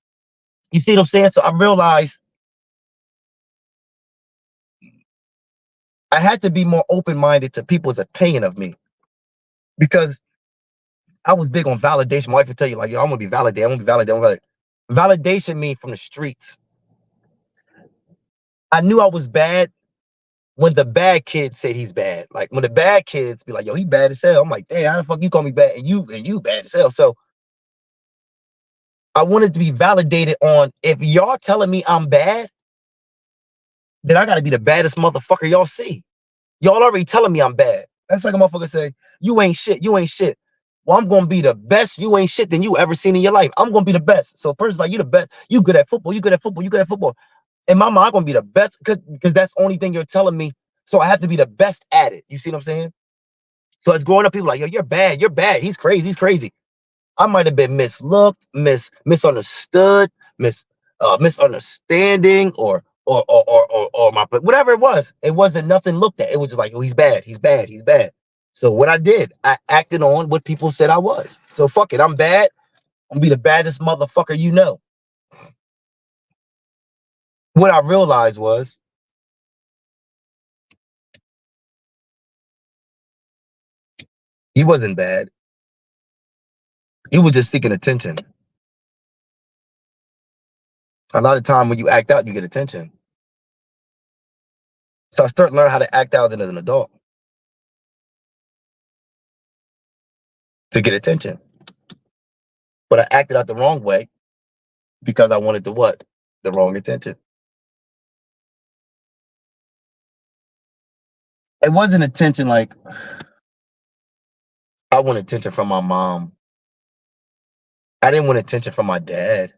you see what I'm saying? So I realized I had to be more open-minded to people's opinion of me, because I was big on validation. My wife would tell you, like, yo, I'm gonna be validated, I'm gonna be validated, I'm gonna be validated. Validation mean from the streets. I knew I was bad when the bad kids said he's bad. Like when the bad kids be like, yo, he bad as hell. I'm like, damn, how the fuck you call me bad and you bad as hell? So I wanted to be validated on, if y'all telling me I'm bad, then I gotta be the baddest motherfucker y'all see. Y'all already telling me I'm bad. That's like a motherfucker say, you ain't shit, you ain't shit. Well, I'm gonna be the best you ain't shit than you ever seen in your life. I'm gonna be the best. So a person's like, you the best, you good at football, you good at football, you good at football. In my mind, I'm gonna be the best because that's the only thing you're telling me. So I have to be the best at it. You see what I'm saying? So as growing up, people like, yo, you're bad, he's crazy. I might have been mislooked, misunderstood, misunderstanding, or my, whatever it was. It wasn't nothing looked at. It was just like, oh, he's bad. So what I did, I acted on what people said I was. So fuck it, I'm bad. I'm gonna be the baddest motherfucker you know. What I realized was, he wasn't bad. He was just seeking attention. A lot of time when you act out, you get attention. So I started learning how to act out as an adult to get attention. But I acted out the wrong way because I wanted the what? The wrong attention. It wasn't attention like I wanted attention from my mom. I didn't want attention from my dad.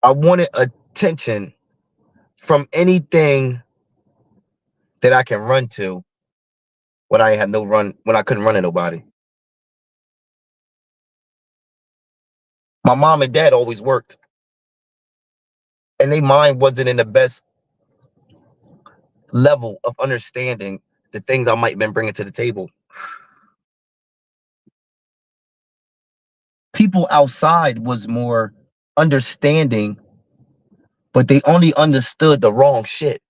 I wanted attention from anything that I can run to when I had no run, when I couldn't run to nobody. My mom and dad always worked, and their mind wasn't in the best level of understanding the things I might have been bringing to the table. People outside was more understanding, but they only understood the wrong shit.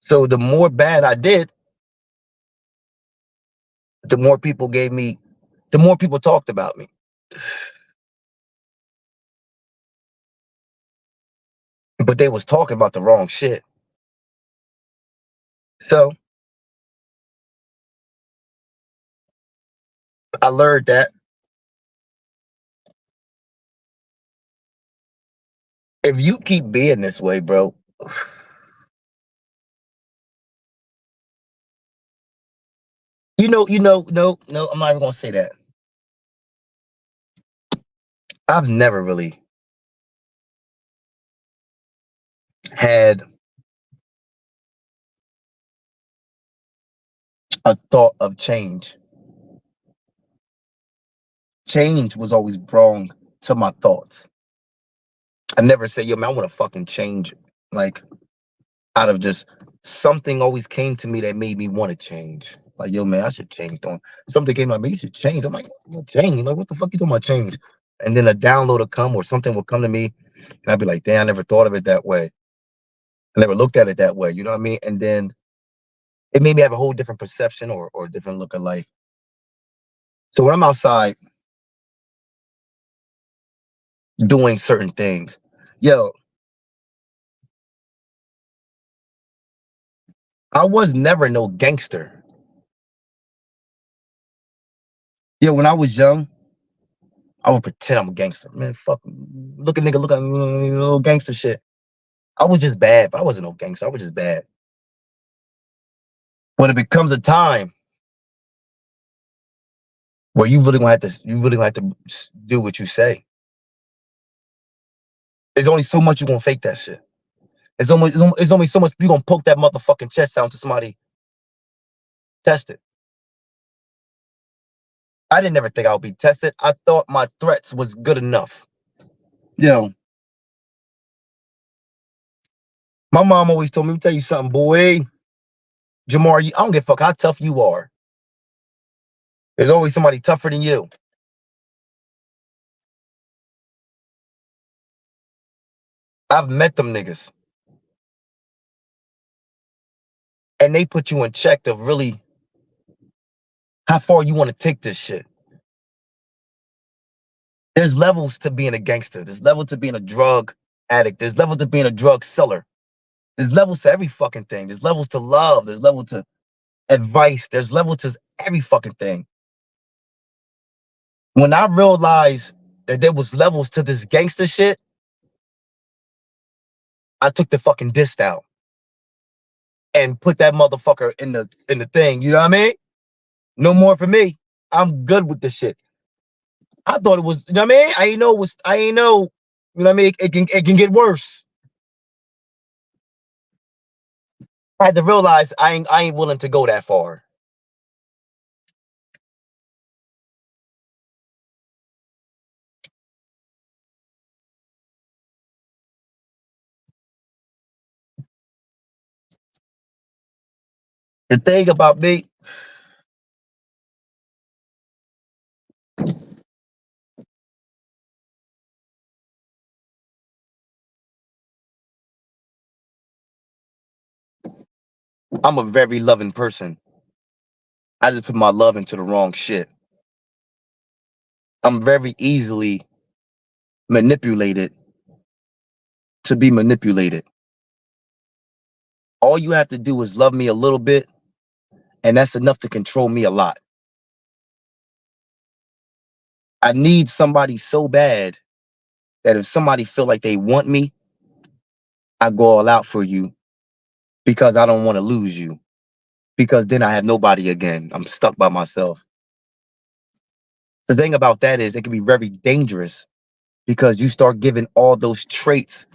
So the more bad I did, the more people gave me, the more people talked about me. But they was talking about the wrong shit. So I learned that if you keep being this way, bro, no, I'm not even gonna say that. I've never really had a thought of change. Change was always brought to my thoughts. I never say, yo, man, I want to fucking change. Like, out of just something always came to me that made me want to change. Like, yo, man, I should change. Don't something came like, man, you should change. I'm like, change. Like, what the fuck you talking about change? And then a download will come or something will come to me, and I'd be like, damn, I never thought of it that way. I never looked at it that way. You know what I mean? And then it made me have a whole different perception or a different look at life. So when I'm outside doing certain things, yo, I was never no gangster. Yo, when I was young, I would pretend I'm a gangster. Man, fuck, look at nigga, look at little gangster shit. I was just bad, but I wasn't no gangster. I was just bad. When it becomes a time where you really gonna have to do what you say. There's only so much you gonna fake that shit. It's only so much you gonna poke that motherfucking chest out to somebody. Test it. I didn't ever think I would be tested. I thought my threats was good enough. Yo, my mom always told me, let me tell you something, boy. Jamar, I don't give a fuck how tough you are. There's always somebody tougher than you. I've met them niggas. And they put you in check of really how far you want to take this shit. There's levels to being a gangster. There's levels to being a drug addict. There's levels to being a drug seller. There's levels to every fucking thing. There's levels to love. There's levels to advice. There's levels to every fucking thing. When I realized that there was levels to this gangster shit, I took the fucking disc out and put that motherfucker in the thing. You know what I mean? No more for me. I'm good with this shit. I thought it was, you know what I mean? I ain't know, you know what I mean? It can get worse. I had to realize I ain't willing to go that far. The thing about me, I'm a very loving person. I just put my love into the wrong shit. I'm very easily manipulated to be manipulated. All you have to do is love me a little bit, and that's enough to control me a lot. I need somebody so bad that if somebody feel like they want me, I go all out for you because I don't want to lose you. Because then I have nobody again. I'm stuck by myself. The thing about that is it can be very dangerous because you start giving all those traits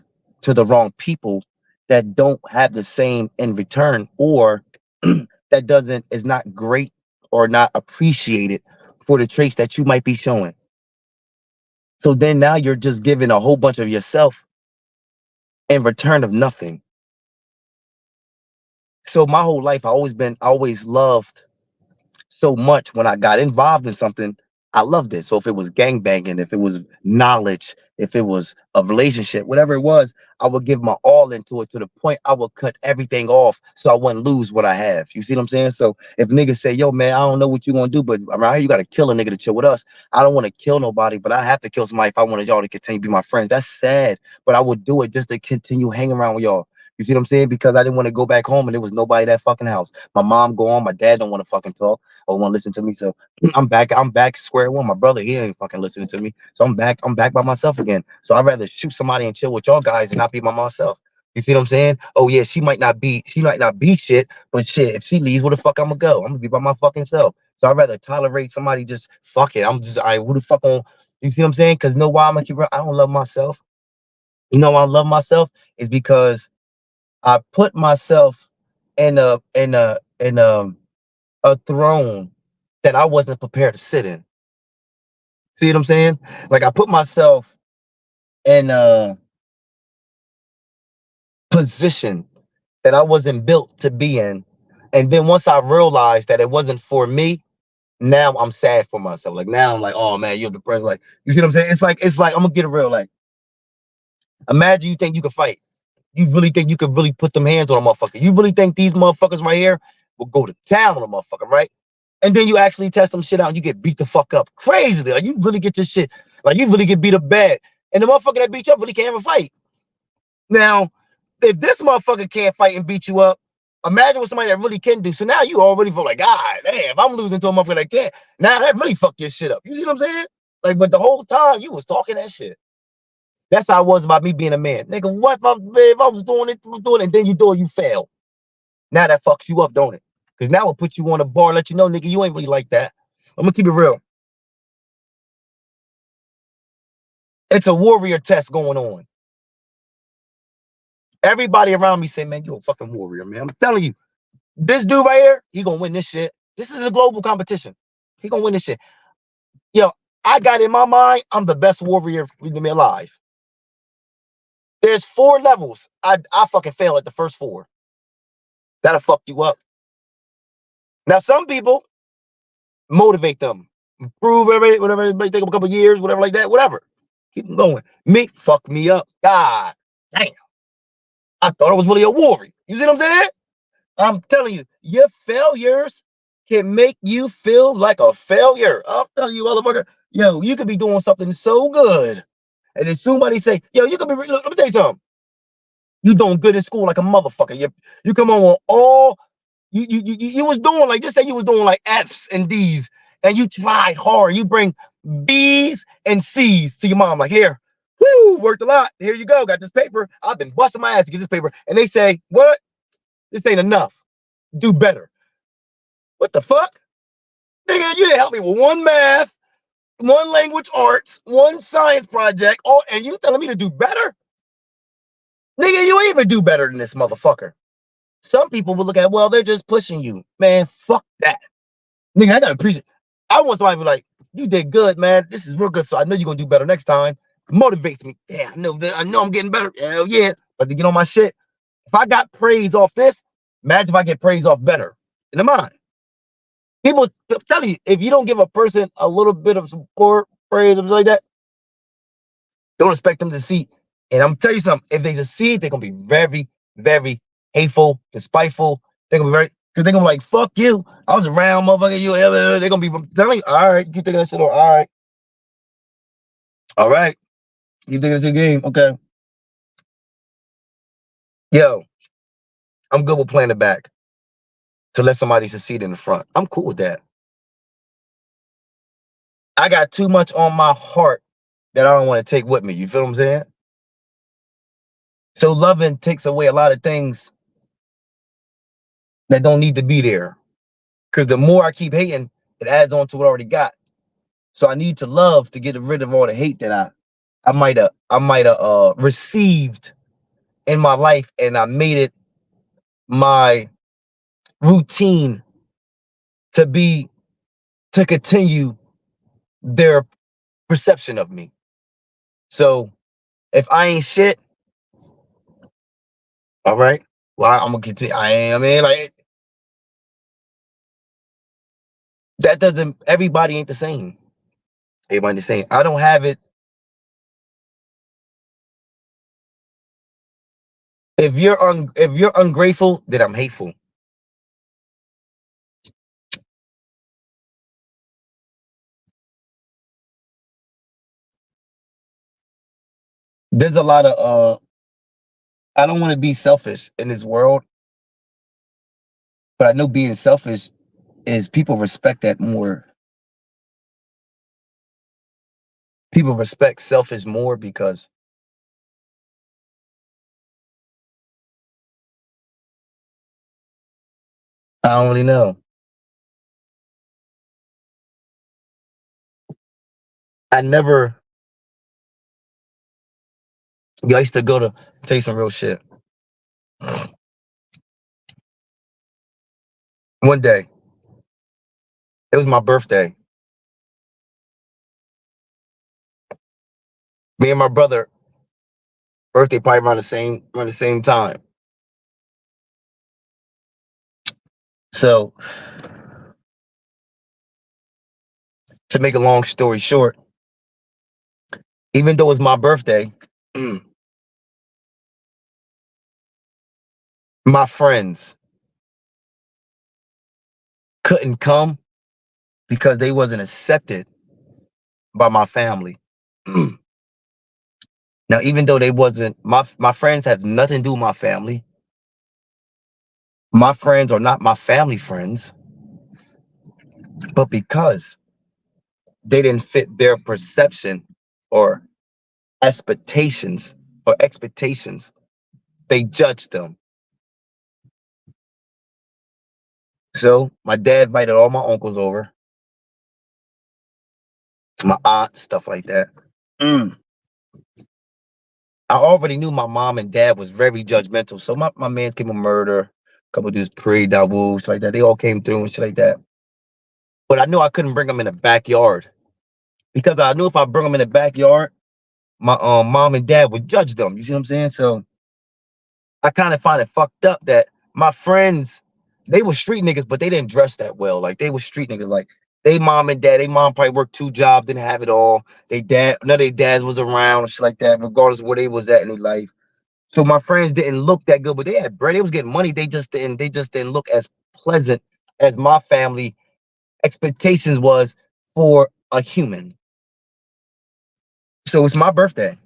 to the wrong people that don't have the same in return, or that doesn't is not great or not appreciated for the traits that you might be showing. So then now you're just giving a whole bunch of yourself in return of nothing. So my whole life I always loved so much. When I got involved in something, I loved it. So if it was gang banging, if it was knowledge, if it was a relationship, whatever it was, I would give my all into it to the point I would cut everything off so I wouldn't lose what I have. You see what I'm saying? So if niggas say, yo, man, I don't know what you're gonna do, but around here you gotta kill a nigga to chill with us. I don't want to kill nobody, but I have to kill somebody if I wanted y'all to continue to be my friends. That's sad, but I would do it just to continue hanging around with y'all. You see what I'm saying? Because I didn't want to go back home and there was nobody at that fucking house. My mom go on, my dad don't want to fucking talk or want to listen to me. So I'm back square one. My brother, he ain't fucking listening to me. So I'm back by myself again. So I'd rather shoot somebody and chill with y'all guys and not be by myself. You see what I'm saying? Oh yeah, she might not be shit, but shit, if she leaves, where the fuck I'm gonna go? I'm gonna be by my fucking self. So I'd rather tolerate somebody just fuck it. Who the fuck on, you see what I'm saying? Cause know why I'm gonna keep I don't love myself. You know why I love myself is because I put myself in a throne that I wasn't prepared to sit in. See what I'm saying? Like I put myself in a position that I wasn't built to be in. And then once I realized that it wasn't for me, now I'm sad for myself. Like now I'm like, oh man, you're depressed. Like, you see what I'm saying? It's like I'm gonna get it real. Like, imagine you think you can fight. You really think you could really put them hands on a motherfucker. You really think these motherfuckers right here will go to town on a motherfucker, right? And then you actually test some shit out and you get beat the fuck up crazily. Like you really get your shit, like you really get beat up bad. And the motherfucker that beat you up really can't even fight. Now, if this motherfucker can't fight and beat you up, imagine what somebody that really can do. So now you already feel like, God damn, if I'm losing to a motherfucker that can't, now that really fuck your shit up. You see what I'm saying? Like, but the whole time you was talking that shit. That's how it was about me being a man. Nigga, what if I was doing it, and then you do it, you fail. Now that fucks you up, don't it? Because now it puts you on a bar, let you know, nigga, you ain't really like that. I'm gonna keep it real. It's a warrior test going on. Everybody around me say, man, you a fucking warrior, man. I'm telling you, this dude right here, he gonna win this shit. This is a global competition. He gonna win this shit. Yo, I got in my mind, I'm the best warrior alive. There's 4 levels. I fucking fail at the first 4. That'll fuck you up. Now, some people motivate them, improve whatever, it may take them a couple years, whatever like that, whatever. Keep them going. Me, fuck me up. God damn. I thought I was really a warrior. You see what I'm saying? I'm telling you, your failures can make you feel like a failure. I'm telling you, motherfucker, yo, you could be doing something so good. And then somebody say, yo, you could be, look, let me tell you something. You doing good in school like a motherfucker. You come on with all, you was doing like, just say you was doing like F's and D's, and you tried hard. You bring B's and C's to your mom, like, here, whoo, worked a lot. Here you go, got this paper. I've been busting my ass to get this paper. And they say, what? This ain't enough. Do better. What the fuck? Nigga, you didn't help me with one math, one language arts, one science project, and you telling me to do better? Nigga, you ain't even do better than this motherfucker. Some people will look at, well, they're just pushing you. Man, fuck that. Nigga, I gotta appreciate. I want somebody to be like, you did good, man. This is real good. So I know you're gonna do better next time. It motivates me. Yeah, I know I'm getting better. Hell yeah. But to get on my shit, if I got praise off this, imagine if I get praise off better. In the mind. People tell you, if you don't give a person a little bit of support, praise, or something like that, don't expect them to see. And I'm telling you something, if they succeed, they're gonna be very, very hateful, despiteful. They're gonna be very, because they're gonna be like, fuck you. I was around, motherfucker, you. They're gonna be telling you, all right, keep thinking that shit, all right. All right. You thinking it's your game, okay. Yo, I'm good with playing the back to let somebody succeed in the front. I'm cool with that. I got too much on my heart that I don't want to take with me. You feel what I'm saying? So loving takes away a lot of things that don't need to be there. Because the more I keep hating, it adds on to what I already got. So I need to love to get rid of all the hate that I might have received in my life, and I made it my routine to continue their perception of me. So if I ain't shit, all right, well, I'm gonna continue. I mean, like, that doesn't. Everybody ain't the same. Everybody the same. I don't have it. If you're ungrateful, then I'm hateful. There's a lot of I don't want to be selfish in this world, but I know being selfish is people respect that more. People respect selfish more because I don't really know. I never. I used to go to tell you some real shit. One day, it was my birthday. Me and my brother birthday probably around the same time. So to make a long story short, even though it's my birthday, my friends couldn't come because they wasn't accepted by my family. Now, even though they wasn't my friends have nothing to do with my family. My friends are not my family friends, but because they didn't fit their perception or expectations, they judged them. So my dad invited all my uncles over, my aunt, stuff like that. I already knew my mom and dad was very judgmental. So my man came a murder, a couple of dudes prayed that shit like that. They all came through and shit like that. But I knew I couldn't bring them in the backyard because I knew if I bring them in the backyard, my mom and dad would judge them. You see what I'm saying? So I kind of find it fucked up that my friends, they were street niggas, but they didn't dress that well. Like, they were street niggas. Like, they mom probably worked 2 jobs, didn't have it all. None of their dads was around and shit like that, regardless of where they was at in their life. So my friends didn't look that good, but they had bread. They was getting money. They just didn't look as pleasant as my family expectations was for a human. So it's my birthday.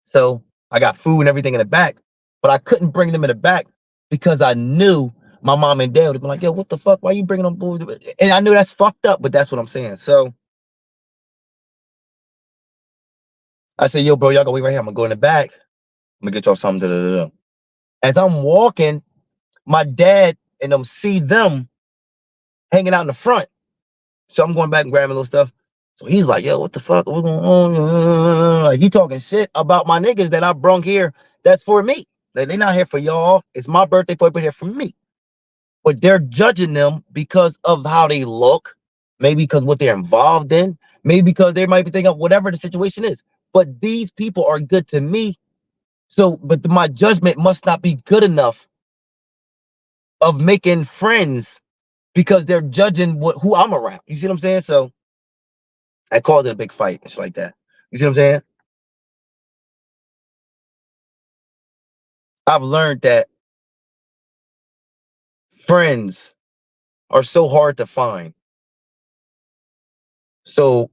So I got food and everything in the back, but I couldn't bring them in the back because I knew my mom and dad would have been like, yo, what the fuck? Why you bringing them food? And I knew that's fucked up, but that's what I'm saying. So I said, yo, bro, y'all go wait right here. I'm gonna go in the back. I'm gonna get y'all something. As I'm walking, my dad and them see them hanging out in the front. So I'm going back and grabbing a little stuff. So he's like, yo, what the fuck? What's going on? Like, he talking shit about my niggas that I brung here. That's for me. Like, they not here for y'all. It's my birthday party, but here for me. But they're judging them because of how they look, maybe because what they're involved in, maybe because they might be thinking of whatever the situation is. But these people are good to me. So, but my judgment must not be good enough of making friends because they're judging who I'm around. You see what I'm saying? So I called it a big fight and shit like that. You see what I'm saying? I've learned that friends are so hard to find. So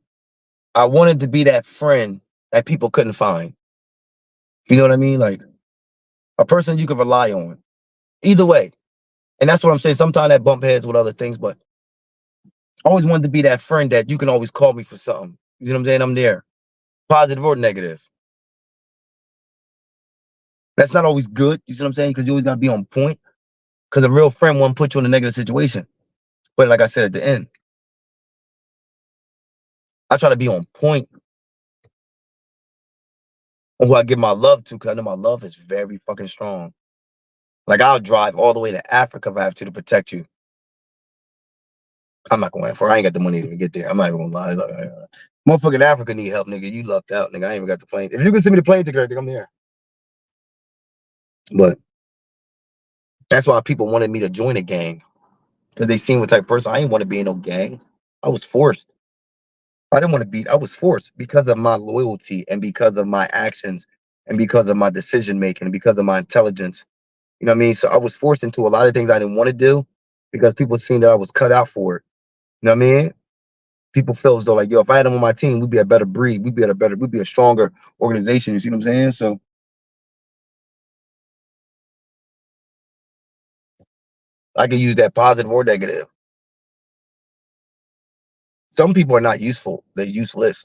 I wanted to be that friend that people couldn't find. You know what I mean? Like a person you can rely on. Either way. And that's what I'm saying. Sometimes I bump heads with other things, but I always wanted to be that friend that you can always call me for something. You know what I'm saying? I'm there. Positive or negative. That's not always good. You see what I'm saying? Because you always gotta be on point. Because a real friend won't put you in a negative situation. But like I said at the end, I try to be on point on who I give my love to, because I know my love is very fucking strong. Like I'll drive all the way to Africa if I have to protect you. I'm not going for it. I ain't got the money to even get there. I'm not even gonna lie. Look, motherfucking Africa need help, nigga. You lucked out, nigga. I ain't even got the plane. If you can send me the plane ticket, I think I'm there. But that's why people wanted me to join a gang. Because they seen what type of person I ain't want to be in no gang. I was forced. I didn't want to be, I was forced because of my loyalty and because of my actions and because of my decision making and because of my intelligence. You know what I mean? So I was forced into a lot of things I didn't want to do because people seen that I was cut out for it. You know what I mean? People feel as though like, yo, if I had them on my team, we'd be a better breed. We'd be a stronger organization. You see what I'm saying? So I can use that positive or negative. Some people are not useful. They're useless.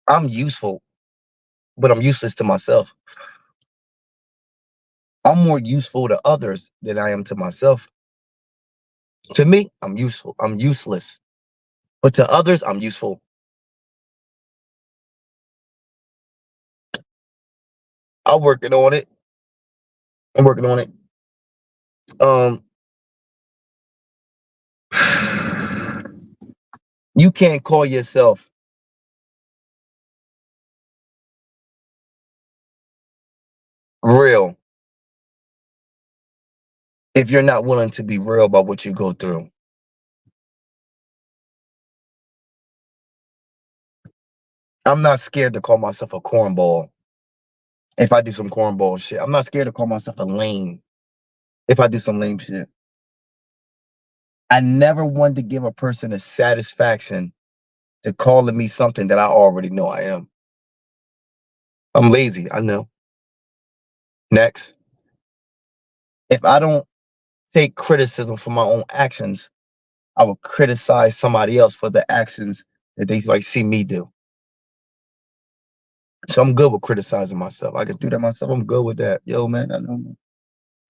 I'm useful, but I'm useless to myself. I'm more useful to others than I am to myself. To me, I'm useful. I'm useless. But to others, I'm useful. I'm working on it. I'm working on it. Um, you can't call yourself real if you're not willing to be real about what you go through. I'm not scared to call myself a cornball if I do some cornball shit. I'm not scared to call myself a lame if I do some lame shit. I never wanted to give a person a satisfaction to calling me something that I already know I am. I'm lazy, I know. Next. If I don't take criticism for my own actions, I will criticize somebody else for the actions that they like see me do. So I'm good with criticizing myself. I can do that myself. I'm good with that. Yo, man,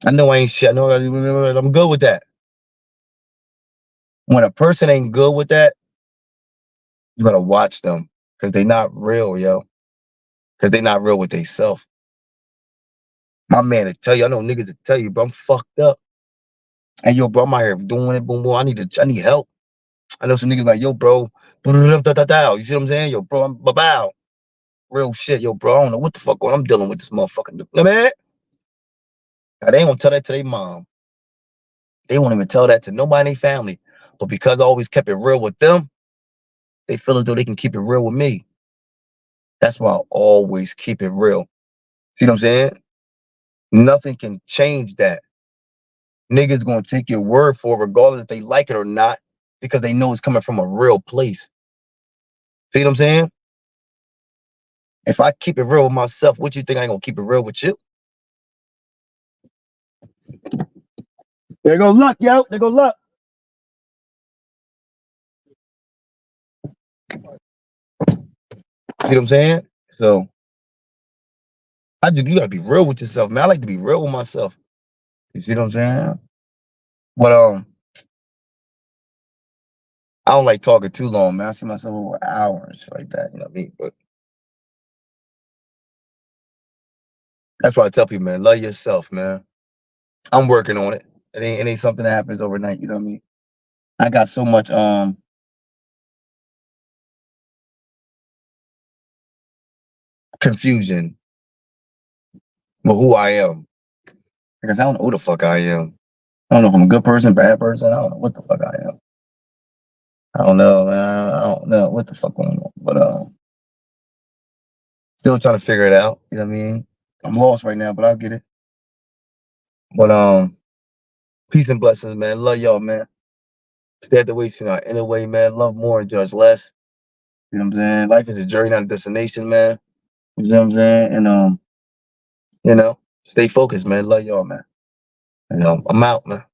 I know I ain't shit. I know I'm good with that. When a person ain't good with that, you gotta watch them because they not real, yo. Because they not real with they self. My man to tell you, I know niggas to tell you, bro, I'm fucked up. And yo, bro, I'm out here doing it, boom, boom. I need help. I know some niggas like, yo, bro, you see what I'm saying? Yo, bro, I'm bow. Real shit, yo, bro. I don't know what the fuck going on. I'm dealing with this motherfucking dude. You know, man. Now, they ain't gonna tell that to their mom. They won't even tell that to nobody in their family. But because I always kept it real with them, they feel as though they can keep it real with me. That's why I always keep it real. See what I'm saying? Nothing can change that. Niggas gonna take your word for it, regardless if they like it or not, because they know it's coming from a real place. See what I'm saying? If I keep it real with myself, what you think I ain't gonna keep it real with you? There go luck, yo. There go luck. See what I'm saying? So you gotta be real with yourself, man. I like to be real with myself. You see what I'm saying? But I don't like talking too long, man. I see myself over an hour and shit like that. You know what I mean? But that's why I tell people, man, love yourself, man. I'm working on it. It ain't something that happens overnight. You know what I mean? I got so much confusion with who I am. Because I don't know who the fuck I am. I don't know if I'm a good person, bad person. I don't know what the fuck I am. I don't know, man. I don't know what the fuck going on. But still trying to figure it out. You know what I mean? I'm lost right now, but I'll get it. But peace and blessings, man. Love y'all, man. Stay at the way from our inner way, man. Love more and judge less. You know what I'm saying? Life is a journey, not a destination, man. You know what I'm saying? And you know, stay focused, man. Love y'all, man. You know, I'm out, man.